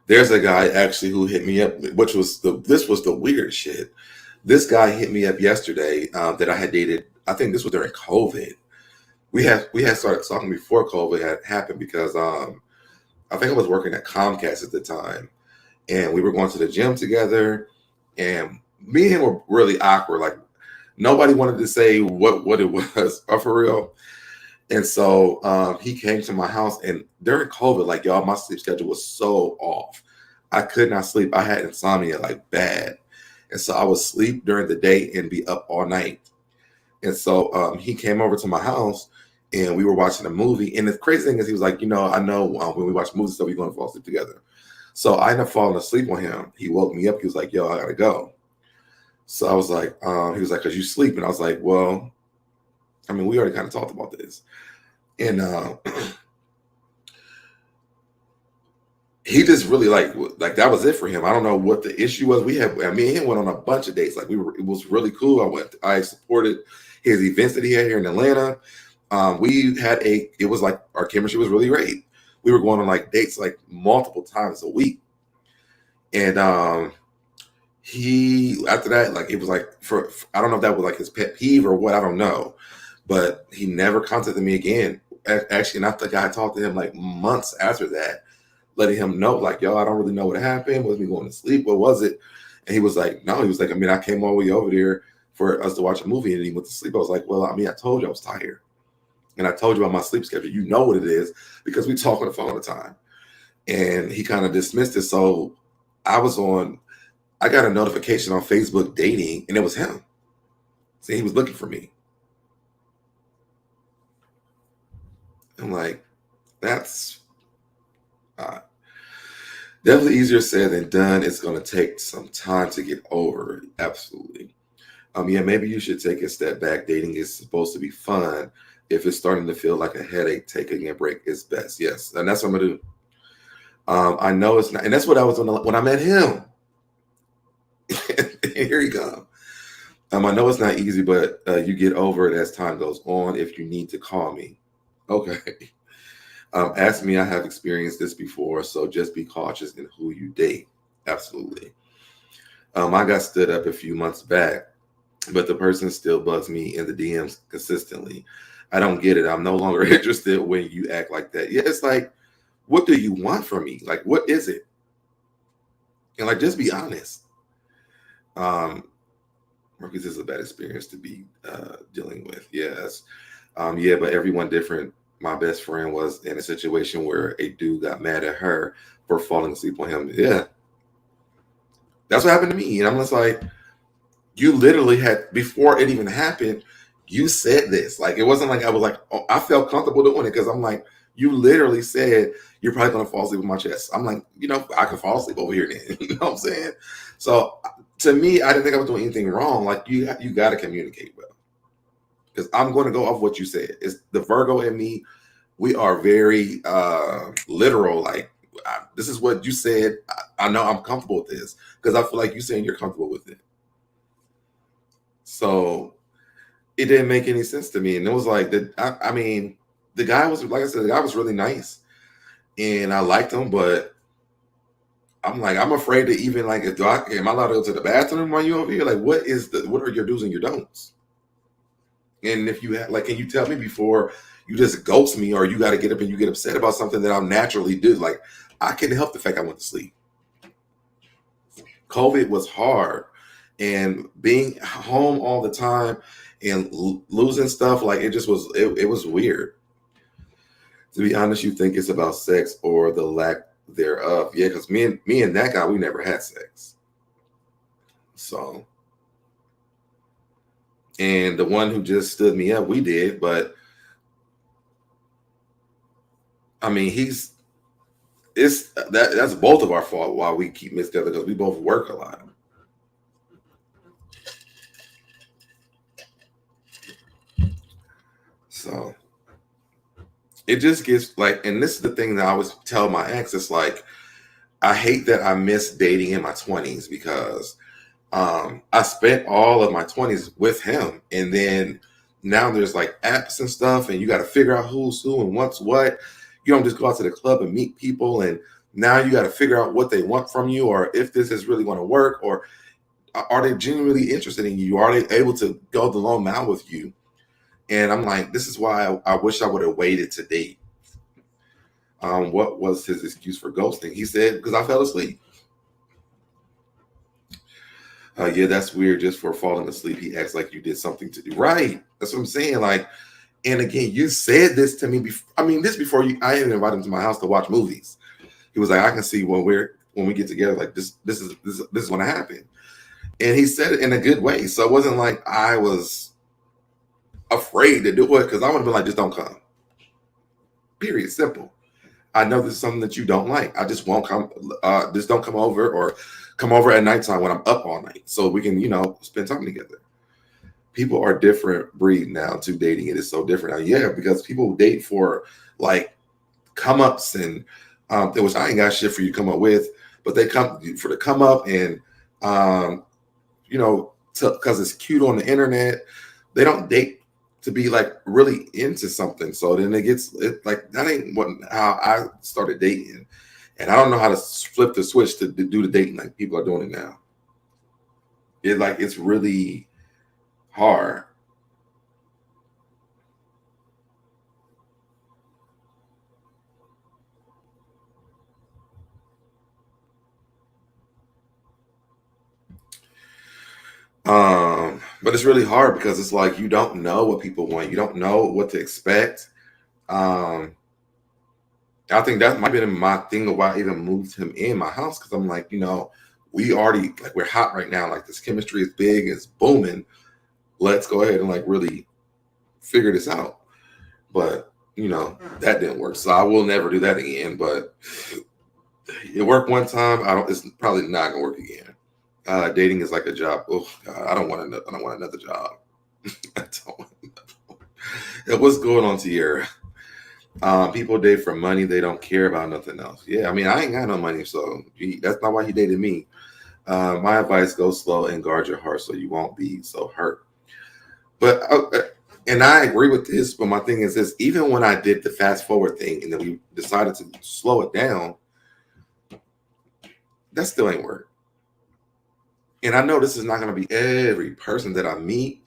there's a guy actually who hit me up, this was the weird shit. This guy hit me up yesterday that I had dated. I think this was during COVID. We had started talking before COVID had happened because I think I was working at Comcast at the time, and we were going to the gym together, and me and him were really awkward. Like nobody wanted to say what it was for real. And so he came to my house, and during COVID, like y'all, my sleep schedule was so off. I could not sleep. I had insomnia like bad, and so I would sleep during the day and be up all night. And so he came over to my house, and we were watching a movie. And the crazy thing is, he was like, I know when we watch movies, so we're going to fall asleep together. So I ended up falling asleep on him. He woke me up. He was like, yo, I gotta go. So I was like, he was like, cause you sleep. And I was like, well, I mean, we already kind of talked about this. And he just really like that was it for him. I don't know what the issue was. Me and him went on a bunch of dates. Like it was really cool. I supported his events that he had here in Atlanta. It was like our chemistry was really great. We were going on like dates like multiple times a week. And he after that, like it was like I don't know if that was like his pet peeve or what, I don't know, but he never contacted me again. Actually, and I think I talked to him like months after that, letting him know like, yo, I don't really know what happened. Was me going to sleep? What was it? And he was like, no. He was like, I mean, I came all the way over there for us to watch a movie, and he went to sleep. I was like, well, I mean, I told you I was tired, and I told you about my sleep schedule. You know what it is because we talk on the phone all the time. And he kind of dismissed it. So I got a notification on Facebook dating, and it was him. See, he was looking for me. I'm like, that's Definitely easier said than done. It's going to take some time to get over. Absolutely. Yeah, maybe you should take a step back. Dating is supposed to be fun. If it's starting to feel like a headache, taking a break is best. Yes, and that's what I'm gonna do. I know it's not, and that's what I was on when I met him. Here you go. I know it's not easy, but you get over it as time goes on. If you need to call me, okay. Ask me. I have experienced this before, so just be cautious in who you date. Absolutely. I got stood up a few months back, but the person still bugs me in the DMs consistently. I don't get it. I'm no longer interested when you act like that. Yeah, it's like, what do you want from me? Like, what is it? And like, just be honest. Marcus is a bad experience to be dealing with. Yes. Yeah, but everyone different. My best friend was in a situation where a dude got mad at her for falling asleep on him. Yeah, that's what happened to me. And I'm just like, you literally had, before it even happened, you said this. Like, it wasn't like I was like, oh, I felt comfortable doing it because I'm like, you literally said you're probably gonna fall asleep with my chest. I'm like, I can fall asleep over here then. You know what I'm saying? So to me, I didn't think I was doing anything wrong. Like, you got to communicate well, because I'm going to go off what you said. It's the Virgo in me. We are very literal. Like, this is what you said. I know I'm comfortable with this because I feel like you saying you're comfortable with it. So it didn't make any sense to me. And it was like that. I mean, the guy was, like I said, the guy was really nice, and I liked him, but I'm like, I'm afraid to even like, am I allowed to go to the bathroom while you over here? Like, what are your do's and your don'ts? And if you have, like, can you tell me before you just ghost me, or you got to get up and you get upset about something that I'll naturally do? Like, I can help the fact I went to sleep. COVID was hard, and being home all the time and losing stuff, like, it just was, it was weird. To be honest, you think it's about sex or the lack thereof. Yeah, because me and that guy, we never had sex. So, and the one who just stood me up, we did, but I mean, that's both of our fault why we keep missing together, because we both work a lot. So it just gets like, and this is the thing that I always tell my ex, it's like, I hate that I missed dating in my 20s, because I spent all of my 20s with him, and then now there's like apps and stuff, and you got to figure out who's who and what's what. You don't just go out to the club and meet people, and now you got to figure out what they want from you, or if this is really going to work, or are they genuinely interested in you? Are they able to go the long mile with you? And I'm like, this is why I wish I would have waited to date. What was his excuse for ghosting? He said, because I fell asleep. Yeah, that's weird. Just for falling asleep, he acts like you did something to do. Right. That's what I'm saying. Like, and again, you said this to me before. I mean, this before you. I even invited him to my house to watch movies. He was like, I can see when we get together, like this is going to happen. And he said it in a good way. So it wasn't like I was afraid to do it, because I would have been like, just don't come. Period. Simple. I know this is something that you don't like. I just won't come. Just don't come over, or come over at nighttime when I'm up all night, so we can, spend time together. People are different breed now too. Dating, it is so different now. Yeah, because people date for like come ups, and which I ain't got shit for you to come up with, but they come for the come up, and because it's cute on the internet. They don't date to be like really into something. So then like, that ain't how I started dating. And I don't know how to flip the switch to do the dating like people are doing it now. It's really hard. But it's really hard, because it's like, you don't know what people want. You don't know what to expect. I think that might have been my thing of why I even moved him in my house, because I'm like, we already, like, we're hot right now. Like, this chemistry is big, it's booming. Let's go ahead and like really figure this out. But that didn't work. So I will never do that again. But It worked one time. I don't. It's probably not gonna work again. Dating is like a job. Oh God, I don't want another job. I don't want what's going on, Tierra? People date for money. They don't care about nothing else. Yeah, I mean, I ain't got no money, so that's not why he dated me. My advice: go slow and guard your heart, so you won't be so hurt. But and I agree with this. But my thing is this: even when I did the fast forward thing, and then we decided to slow it down, that still ain't work. And I know this is not going to be every person that I meet,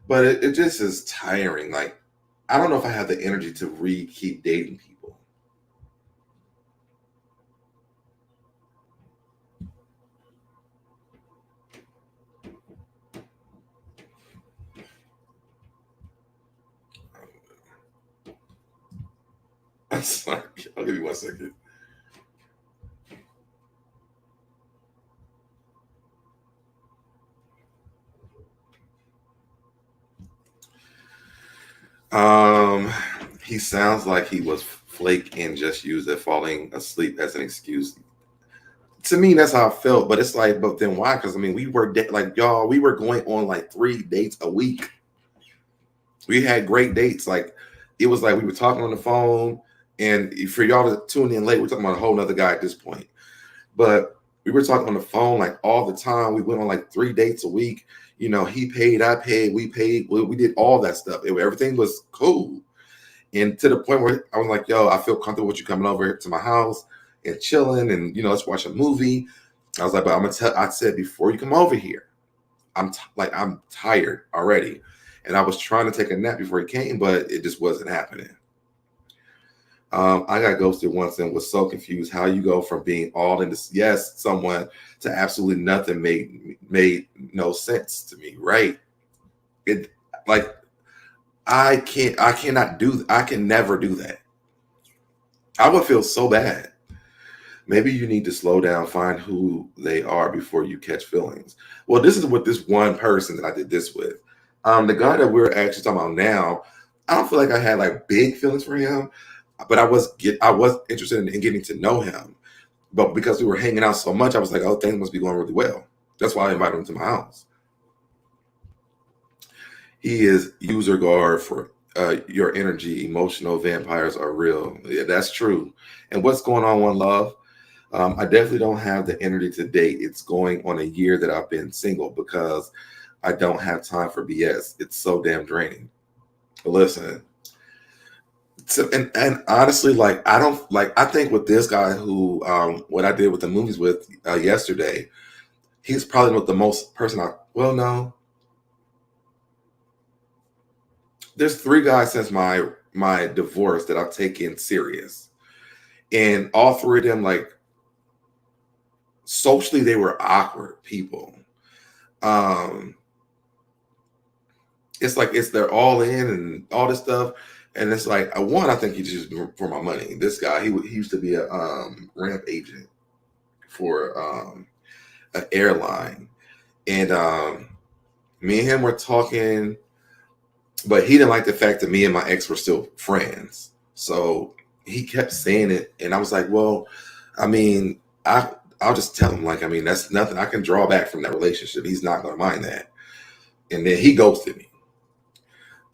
but it just is tiring. Like, I don't know if I have the energy to keep dating people. I'm sorry. I'll give you 1 second. Um, he sounds like he was flake and just used it falling asleep as an excuse. To me, that's how I felt. But it's like, but then why? Because I mean, we were like y'all. We were going on like 3 dates a week. We had great dates. Like it was like we were talking on the phone, and for y'all to tune in late, we're talking about a whole nother guy at this point. But we were talking on the phone like all the time. We went on like 3 dates a week. You know, he paid, I paid, we paid. We did all that stuff. Everything was cool. And to the point where I was like, yo, I feel comfortable with you coming over to my house and chilling and, let's watch a movie. I was like, but I'm going to tell, I said, before you come over here, I'm tired already. And I was trying to take a nap before he came, but it just wasn't happening. I got ghosted once and was so confused how you go from being all into yes, someone to absolutely nothing made no sense to me, right? It like I can never do that. I would feel so bad. Maybe you need to slow down, find who they are before you catch feelings. Well, this is with this one person that I did this with. The guy that we're actually talking about now, I don't feel like I had like big feelings for him, but I was interested in getting to know him. But because we were hanging out so much, I was like, oh, things must be going really well. That's why I invited him to my house. He is user guard for your energy. Emotional vampires are real. Yeah, that's true. And what's going on, One Love? I definitely don't have the energy to date. It's going on a year that I've been single because I don't have time for BS. It's so damn draining. Listen, so, and honestly, like I don't like. I think with this guy who, what I did with the movies with yesterday, he's probably not the most person I. Well, no, there's 3 guys since my divorce that I've taken serious, and all 3 of them, like socially, they were awkward people. Um, it's like they're all in and all this stuff, and it's like one, I think he's just for my money. This guy, he used to be a ramp agent for an airline, and me and him were talking, but he didn't like the fact that me and my ex were still friends. So he kept saying it, and I was like, well, I mean, I'll just tell him, like, I mean, that's nothing. I can draw back from that relationship. He's not gonna mind that. And then he ghosted me.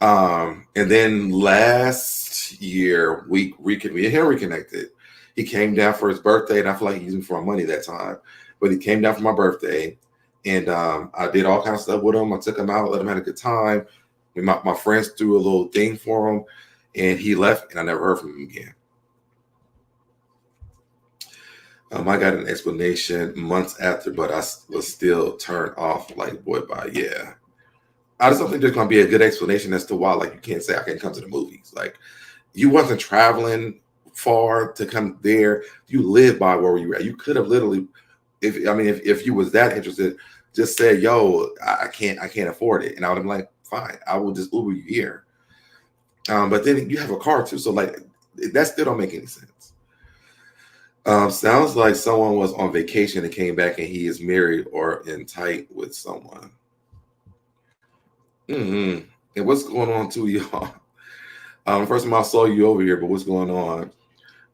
And then last year we him reconnected. He came down for his birthday, and I feel like he used me for my money that time. But he came down for my birthday, and I did all kinds of stuff with him. I took him out, let him have a good time. My friends threw a little thing for him, and he left, and I never heard from him again. I got an explanation months after, but I was still turned off. Like, boy, bye, yeah. I just don't think there's going to be a good explanation as to why. Like, you can't say I can't come to the movies. Like, you wasn't traveling far to come there. You live by where you were at. You could have literally, if you was that interested, just said, "Yo, I can't afford it," and I would have been like, "Fine, I will just Uber you here." But then you have a car too, so like that still don't make any sense. Sounds like someone was on vacation and came back, and he is married or in tight with someone. And what's going on too, y'all? First of all, I saw you over here, but what's going on?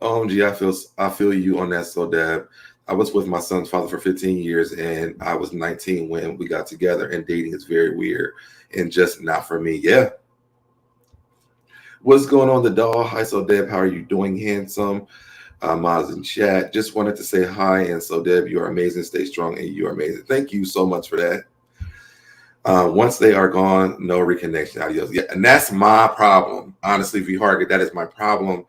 OMG, I feel you on that, so Deb. I was with my son's father for 15 years and I was 19 when we got together, and dating is very weird and just not for me. Yeah. What's going on, the doll? Hi, so Deb. How are you doing, handsome? Maz in chat. Just wanted to say hi. And so Deb, you are amazing. Stay strong and you are amazing. Thank you so much for that. Once they are gone, no reconnection. Adios. Yeah, and that's my problem. Honestly, V Hargett, that is my problem.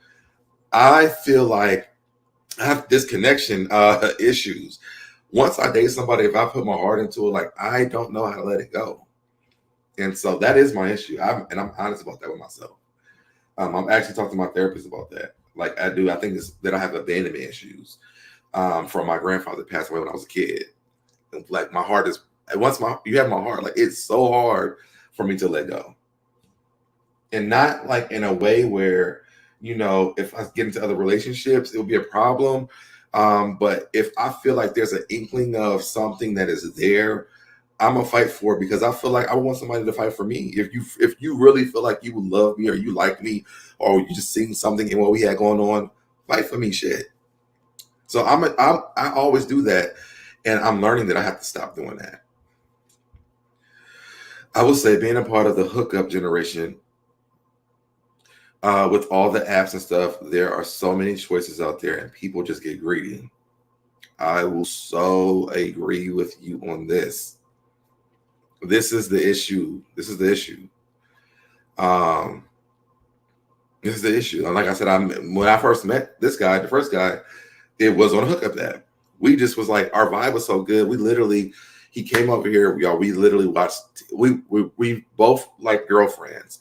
I feel like I have disconnection issues. Once I date somebody, if I put my heart into it, like I don't know how to let it go. And so that is my issue. I'm honest about that with myself. I'm actually talking to my therapist about that. Like I do, I think it's that I have abandonment issues from my grandfather that passed away when I was a kid. And like my heart is you have my heart, like it's so hard for me to let go. And not like in a way where, if I get into other relationships, it would be a problem. But if I feel like there's an inkling of something that is there, I'm gonna fight for it because I feel like I want somebody to fight for me. If you really feel like you love me or you like me or you just seen something in what we had going on, fight for me, shit. So I always do that, and I'm learning that I have to stop doing that. I would say being a part of the hookup generation, with all the apps and stuff, there are so many choices out there, and people just get greedy. I will so agree with you on this. This is the issue. This is the issue. Um, this is the issue. And like I said, when I first met this guy, the first guy, it was on a hookup app. We just was like, our vibe was so good. He came over here, y'all. We literally watched. We both like girlfriends,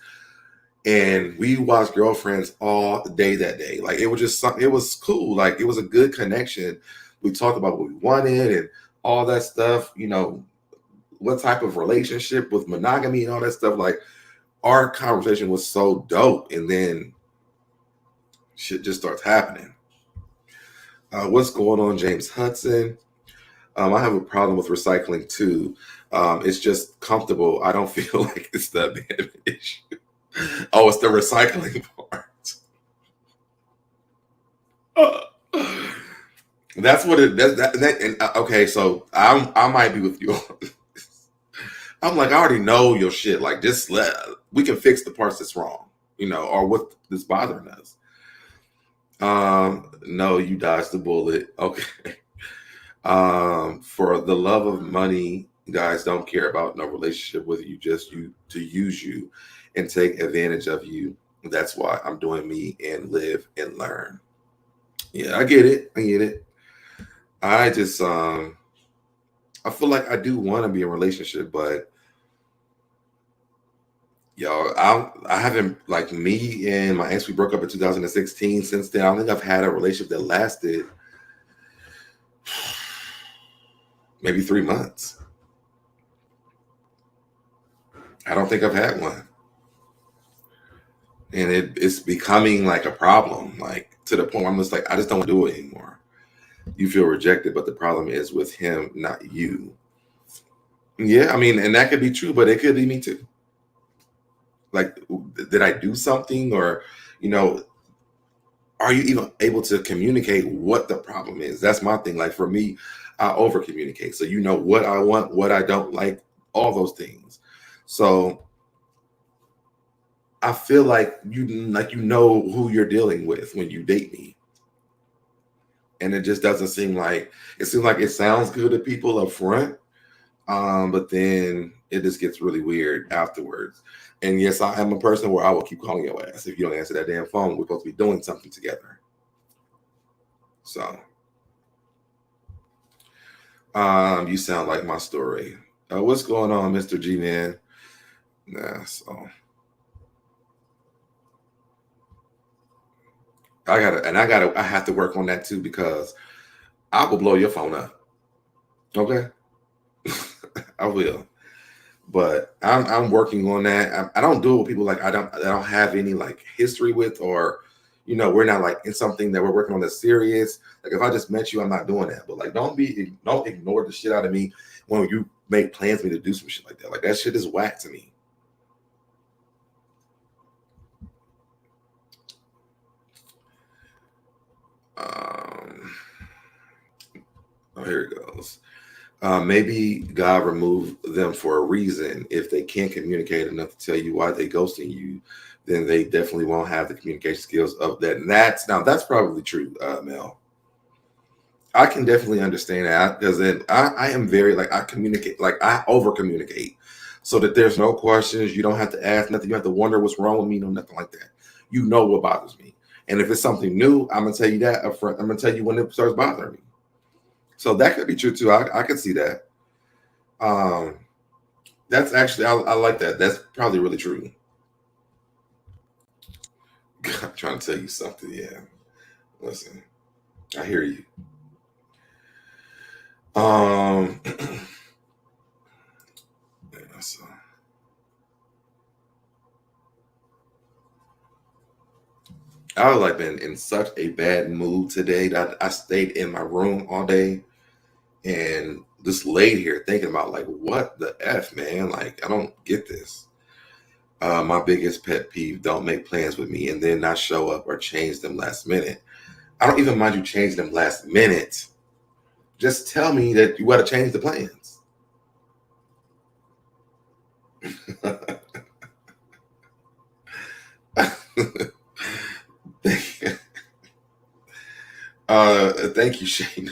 and we watched Girlfriends all day that day. Like it was just something. It was cool. Like it was a good connection. We talked about what we wanted and all that stuff. What type of relationship with monogamy and all that stuff. Like our conversation was so dope, and then shit just starts happening. What's going on, James Hudson? I have a problem with recycling too. It's just comfortable. I don't feel like it's the abandonment issue. Oh, it's the recycling part. That's what it does. Okay, so I might be with you on this. I'm like, I already know your shit. Like, we can fix the parts that's wrong, or what that's bothering us. No, you dodged the bullet. Okay. For the love of money, guys don't care about no relationship with you, just you to use you and take advantage of you. That's why I'm doing me and live and learn. Yeah, I get it. I get it. I just I feel like I do want to be in a relationship, but I haven't, like, me and my ex, we broke up in 2016. Since then, I don't think I've had a relationship that lasted maybe 3 months. I don't think I've had one. And it's becoming like a problem, like to the point where I'm just like, I just don't do it anymore. You feel rejected, but the problem is with him, not you. Yeah, I mean, and that could be true, but it could be me too. Like, did I do something, or, are you even able to communicate what the problem is? That's my thing. Like for me, I over communicate. So what I want, what I don't like, all those things. So I feel like you know who you're dealing with when you date me. And it just doesn't seem like it sounds good to people up front. But then it just gets really weird afterwards. And yes, I am a person where I will keep calling your ass if you don't answer that damn phone. We're supposed to be doing something together. So you sound like my story. What's going on, Mr. G Man? Nah, so I have to work on that too, because I will blow your phone up. Okay. I will. But I'm working on that. I don't do it with people like I don't have any like history with, or we're not like in something that we're working on that's serious. Like if I just met you, I'm not doing that. But like don't ignore the shit out of me when you make plans for me to do some shit like that. Like that shit is whack to me. Um, oh, here it goes. Maybe God removed them for a reason. If they can't communicate enough to tell you why they ghosting you, then they definitely won't have the communication skills of that. And that's probably true, Mel. I can definitely understand that because then I am very like I communicate, like I over communicate, so that there's no questions. You don't have to ask nothing. You have to wonder what's wrong with me. No, nothing like that. You know what bothers me, and if it's something new, I'm gonna tell you that up front. I'm gonna tell you when it starts bothering me. So that could be true too. I could see that. Um, that's actually I like that. That's probably really true. I'm trying to tell you something. Yeah, listen, I hear you. Um, yeah, so I was like been in such a bad mood today that I stayed in my room all day and just laid here thinking about like what the F, man. Like I don't get this. My biggest pet peeve, don't make plans with me and then not show up or change them last minute. I don't even mind you changing them last minute. Just tell me that you gotta change the plans. Thank you, Shane.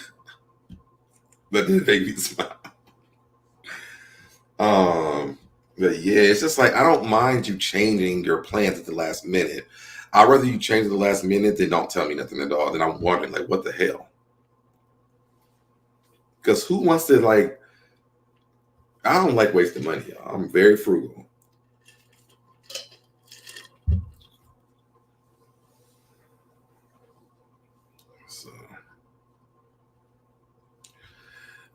That did make me smile. Um, but yeah, it's just like I don't mind you changing your plans at the last minute. I'd rather you change at the last minute than don't tell me nothing at all. Then I'm wondering like, what the hell? Because who wants to like? I don't like wasting money. Y'all. I'm very frugal. So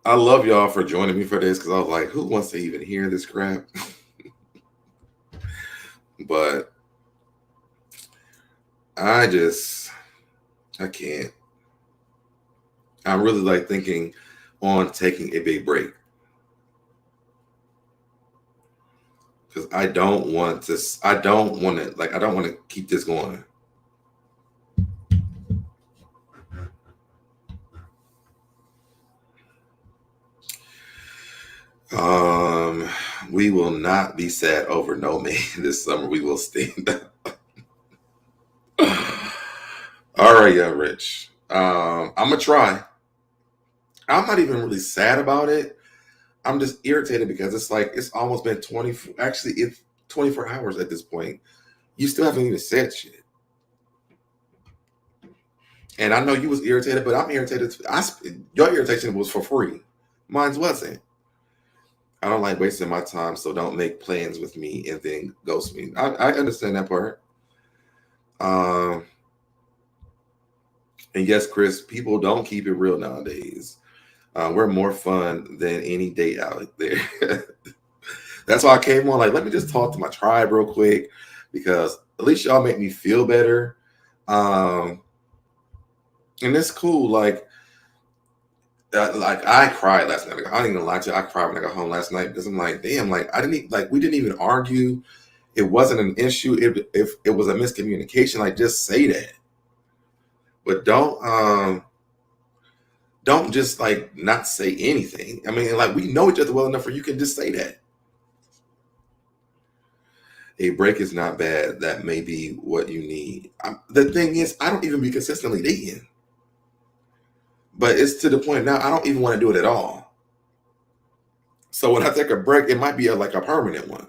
I love y'all for joining me for this because I was like, who wants to even hear this crap? But I can't. I'm really like thinking on taking a big break because I don't want to. I don't want to like. I don't want to keep this going. Um, we will not be sad over no man this summer. We will stand up. All right, yeah, Rich. I'm gonna try. I'm not even really sad about it. I'm just irritated because it's like it's almost been 20. Actually, it's 24 hours at this point. You still haven't even said shit. And I know you was irritated, but I'm irritated. Your irritation was for free. Mine wasn't. I don't like wasting my time, so don't make plans with me and then ghost me. I understand that part. Um, and yes, Chris, people don't keep it real nowadays. We're more fun than any date out there. That's why I came on. Like, let me just talk to my tribe real quick because at least y'all make me feel better. Um, and it's cool. Like I cried last night. Like, I ain't gonna lie to you. I cried when I got home last night because I'm like, damn, like I didn't like we didn't even argue. It wasn't an issue. If it was a miscommunication, like just say that. But don't just like not say anything. I mean, like we know each other well enough for you can just say that. A break is not bad. That may be what you need. The thing is, I don't even be consistently dating, but it's to the point now I don't even want to do it at all. So when I take a break, it might be like a permanent one.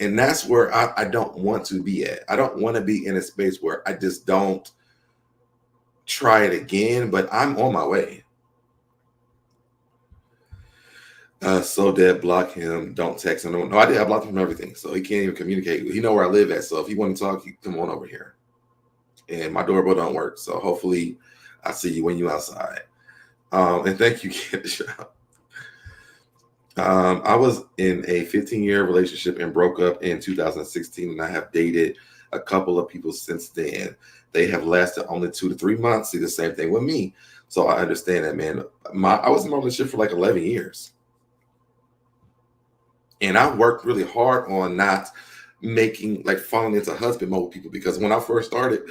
And that's where I don't want to be at. I don't want to be in a space where I just don't try it again, but I'm on my way. So Deb, block him. Don't text him. No, I did. I blocked him from everything. So he can't even communicate. He know where I live at. So if you want to talk, you come on over here. And my doorbell don't work. So hopefully I see you when you outside. And thank you, Kendra. I was in a 15-year relationship and broke up in 2016, and I have dated a couple of people since then. They have lasted only 2 to 3 months. See the same thing with me. So I understand that, man. I was in a relationship for like 11 years. And I worked really hard on not making like falling into husband mode with people because when I first started,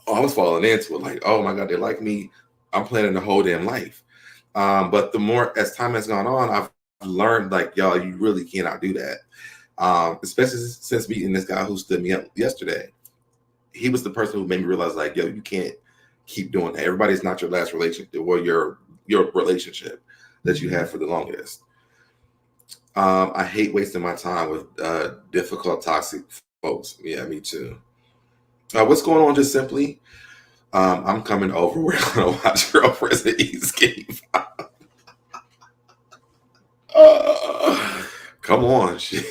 I was falling into it. Like, oh my God, they like me. I'm planning the whole damn life. But the more as time has gone on, I've learned like, y'all, you really cannot do that. Especially since meeting this guy who stood me up yesterday. He was the person who made me realize, like, yo, you can't keep doing that. Everybody's not your last relationship or your relationship that you had for the longest. I hate wasting my time with difficult, toxic folks. Yeah, me too. What's going on? Just simply, I'm coming over. We're gonna watch Girlfriends at East Game. Come on, shit.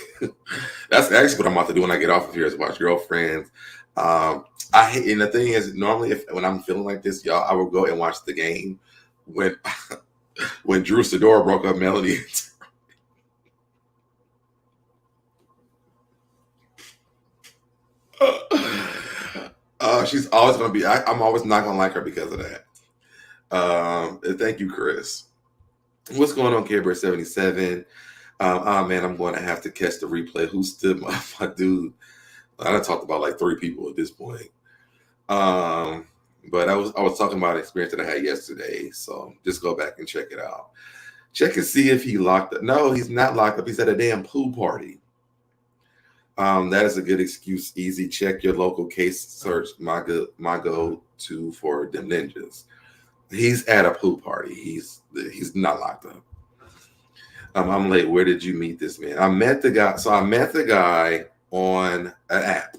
That's actually what I'm about to do when I get off of here is watch Girlfriends. I hate, and the thing is, normally when I'm feeling like this, y'all, I will go and watch the game when when Drew Sidora broke up Melody. She's always gonna be. I'm always not gonna like her because of that. Thank you, Chris. What's going on, Care Bear 77? Oh man, I'm going to have to catch the replay. Who stood my dude? I done talked about like 3 people at this point. But I was talking about an experience that I had yesterday. So just go back and check it out. Check and see if he locked up. No, he's not locked up. He's at a damn pool party. That is a good excuse. Easy. Check your local case search. My go-to for them ninjas. He's at a pool party. He's not locked up. I'm late. Where did you meet this man? I met the guy. So I met the guy on an app,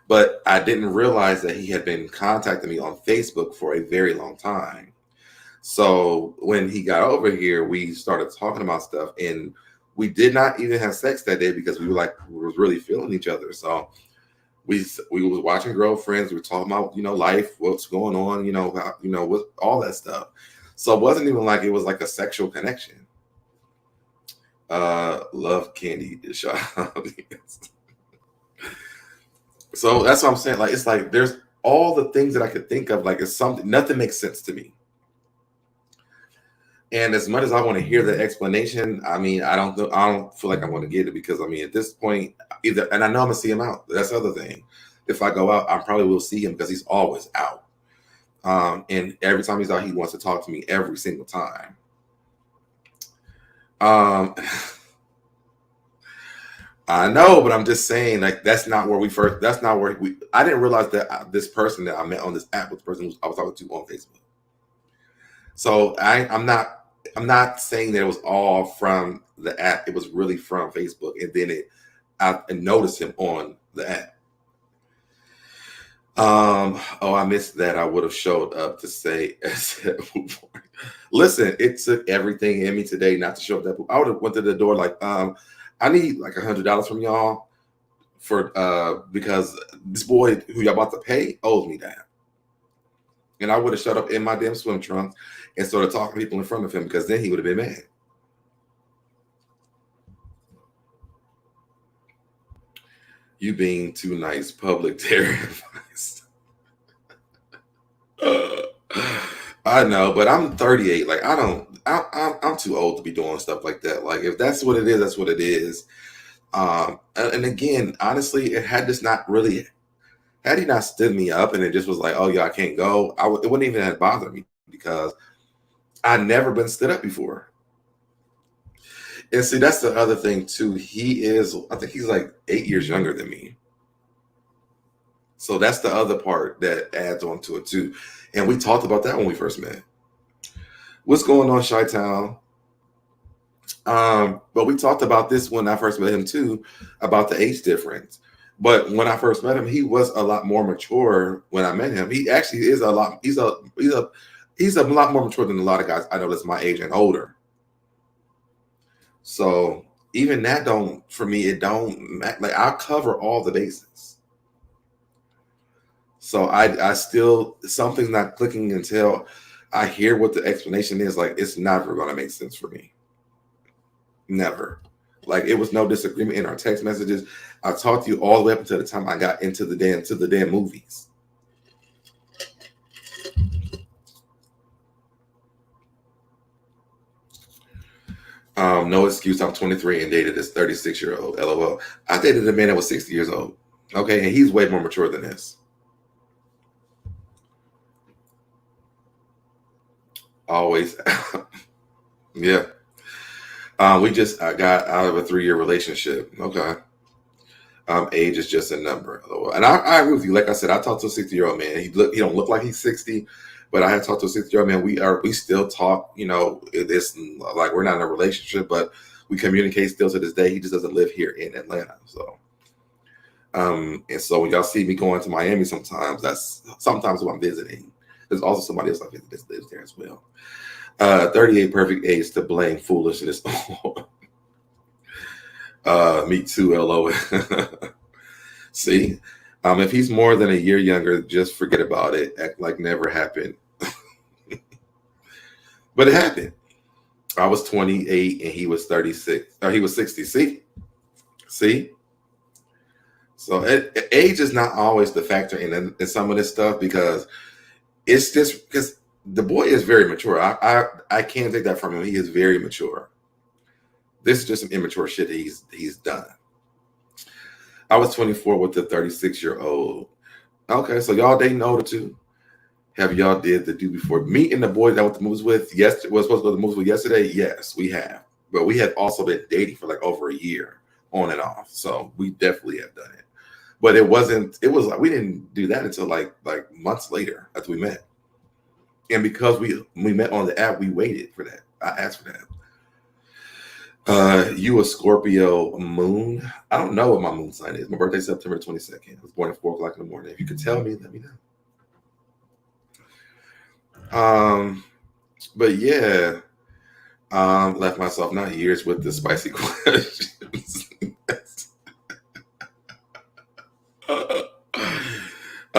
but I didn't realize that he had been contacting me on Facebook for a very long time. So when he got over here, we started talking about stuff, and we did not even have sex that day because we were really feeling each other. So we was watching Girlfriends. We were talking about, life, what's going on, what all that stuff. So it wasn't even like it was like a sexual connection. Love candy shot. So that's what I'm saying. Like, it's like there's all the things that I could think of. Like, it's something, nothing makes sense to me. And as much as I want to hear the explanation, I mean, I don't feel like I want to get it because, I mean, at this point, and I know I'm gonna see him out. That's the other thing. If I go out, I probably will see him because he's always out. And every time he's out, he wants to talk to me every single time. I know, but I'm just saying, like, that's not where I didn't realize that this person that I met on this app was the person I was talking to on Facebook. So I'm not saying that it was all from the app. It was really from Facebook. And then I noticed him on the app. I missed that. I would have showed up to say, listen, it took everything in me today not to show up that. I would have went to the door like, I need like $100 from y'all because this boy who y'all about to pay owes me that. And I would have shut up in my damn swim trunks and started talking to people in front of him because then he would have been mad. You being too nice, public terror advice. I know, but I'm 38. Like, I'm too old to be doing stuff like that. Like, if that's what it is, that's what it is. And again, honestly, had he not stood me up and it just was like, oh yeah, I can't go, it wouldn't even have bothered me because I'd never been stood up before. And see, that's the other thing too. I think he's like 8 years younger than me. So that's the other part that adds on to it too. And we talked about that when we first met. What's going on, Chi-Town? But we talked about this when I first met him too, about the age difference. But when I first met him, he was a lot more mature when I met him. He actually is he's a lot more mature than a lot of guys I know that's my age and older. So even that I'll cover all the bases. So I still, something's not clicking until I hear what the explanation is. Like, it's never going to make sense for me. Never. Like, it was no disagreement in our text messages. I talked to you all the way up until the time I got into the damn movies. No excuse. I'm 23 and dated this 36-year-old. LOL. I dated a man that was 60 years old. Okay, and he's way more mature than this. Always. Yeah. We just got out of a 3-year relationship. Okay. Age is just a number. And I agree with you. Like I said, I talked to a 60-year-old man. He don't look like he's 60, but I had talked to a 60-year-old man. We still talk, it's like we're not in a relationship, but we communicate still to this day. He just doesn't live here in Atlanta. So and so when y'all see me going to Miami that's sometimes when I'm visiting. There's also somebody else I visit that lives there as well. 38 perfect age to blame foolishness. Me too, LO. See, if he's more than a year younger, just forget about it. Act like never happened. But it happened. I was 28 and he was 36. Or he was 60. See. So age is not always the factor in some of this stuff, because it's just because the boy is very mature. I can't take that from him. He is very mature. This is just some immature shit that he's done. I was 24 with the 36-year-old. Okay, so y'all dating older too. Have y'all did the do before? Me and the boy that I went to movies with was supposed to go to the movies with yesterday. Yes, we have. But we have also been dating for like over a year on and off. So we definitely have done it. But it was like we didn't do that until like months later after we met. And because we met on the app, we waited for that. I asked for that. You a Scorpio moon? I don't know what my moon sign is. My birthday's September 22nd. I was born at 4 o'clock in the morning. If you could tell me, let me know. But yeah, left myself not years with the spicy questions.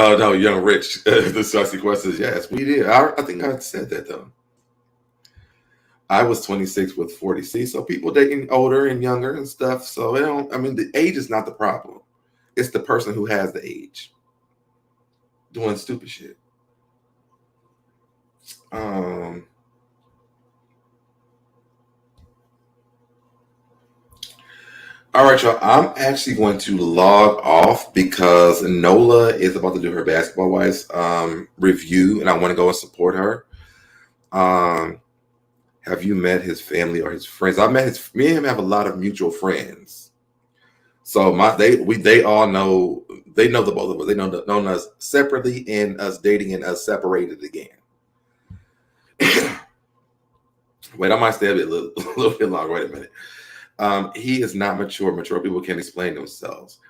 Oh no, young rich. The spicy questions. Yes, we did. I think I said that though. I was 26 with 40. See, so people dating older and younger and stuff. So the age is not the problem. It's the person who has the age doing stupid shit. All right, y'all. I'm actually going to log off because Nola is about to do her Basketball Wives review, and I want to go and support her. Have you met his family or his friends? I've met me and him have a lot of mutual friends. So they all know, they know the both of us. They know us separately and us dating and us separated again. Wait, I might stay a little bit longer. Wait a minute. He is not mature. Mature people can't explain themselves.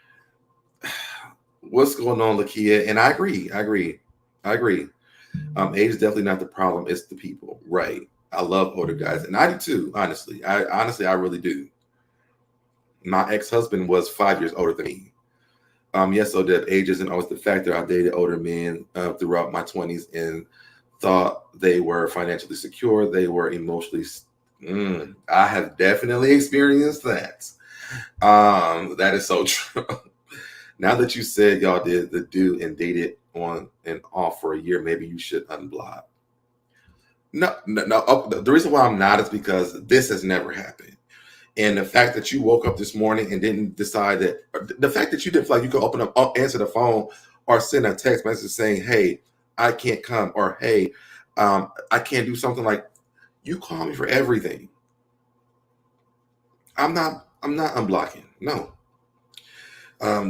What's going on, Lakia? And I agree. Age is definitely not the problem. It's the people. Right. I love older guys. And I do too, honestly. I really do. My ex-husband was 5 years older than me. Yes, so that age isn't always the factor. I dated older men throughout my 20s and thought they were financially secure. They were emotionally. I have definitely experienced that. That is so true. Now that you said y'all did the do and dated on and off for a year, maybe you should unblock. No. The reason why I'm not is because this has never happened. And the fact that you woke up this morning and didn't decide that, the fact that you didn't feel like you could open up, answer the phone or send a text message saying, hey, I can't come, or hey, I can't do something, like, you call me for everything. I'm not unblocking. No.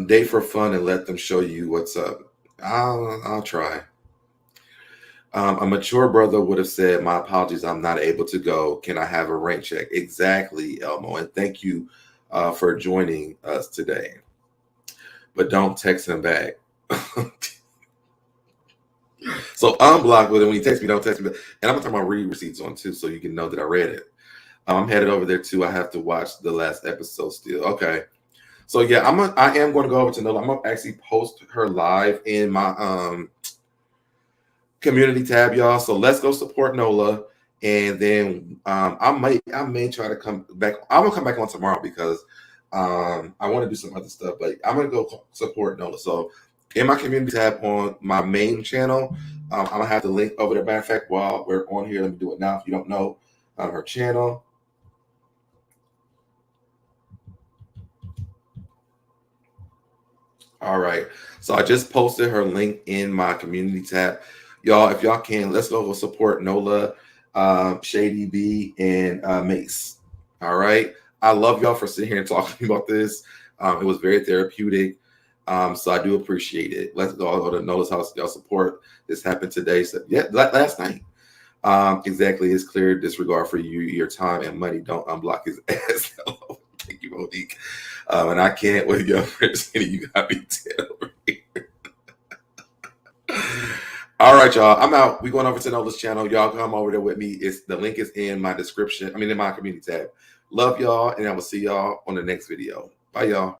Date for fun and let them show you what's up. I'll try. A mature brother would have said, my apologies, I'm not able to go. Can I have a rent check? Exactly, Elmo. And thank you for joining us today. But don't text him back. So unblock with it. When you text me, don't text me back. And I'm going to turn my read receipts on too, so you can know that I read it. I'm headed over there too. I have to watch the last episode still. Okay. So yeah, I am going to go over to Nola. I'm going to actually post her live in my community tab, y'all. So let's go support Nola, and then I may try to come back. I'm gonna come back on tomorrow because I want to do some other stuff, but I'm gonna go support Nola. So in my community tab on my main channel, I'm gonna have the link over there. Matter of fact, while we're on here, let me do it now. If you don't know her channel. All right, so I just posted her link in my community tab. Y'all, if y'all can, let's go support Nola. Shady B, and Mace. All right. I love y'all for sitting here and talking about this. It was very therapeutic. So I do appreciate it. Let's go to notice how y'all support. This happened today. So yeah, last night. Exactly. It's clear disregard for you, your time, and money. Don't unblock his ass. Thank you, Monique. And I can't with your friends. You got me dead over here. All right, y'all. I'm out. We going over to Nola's channel. Y'all come over there with me. The link is in my description. I mean, in my community tab. Love y'all, and I will see y'all on the next video. Bye, y'all.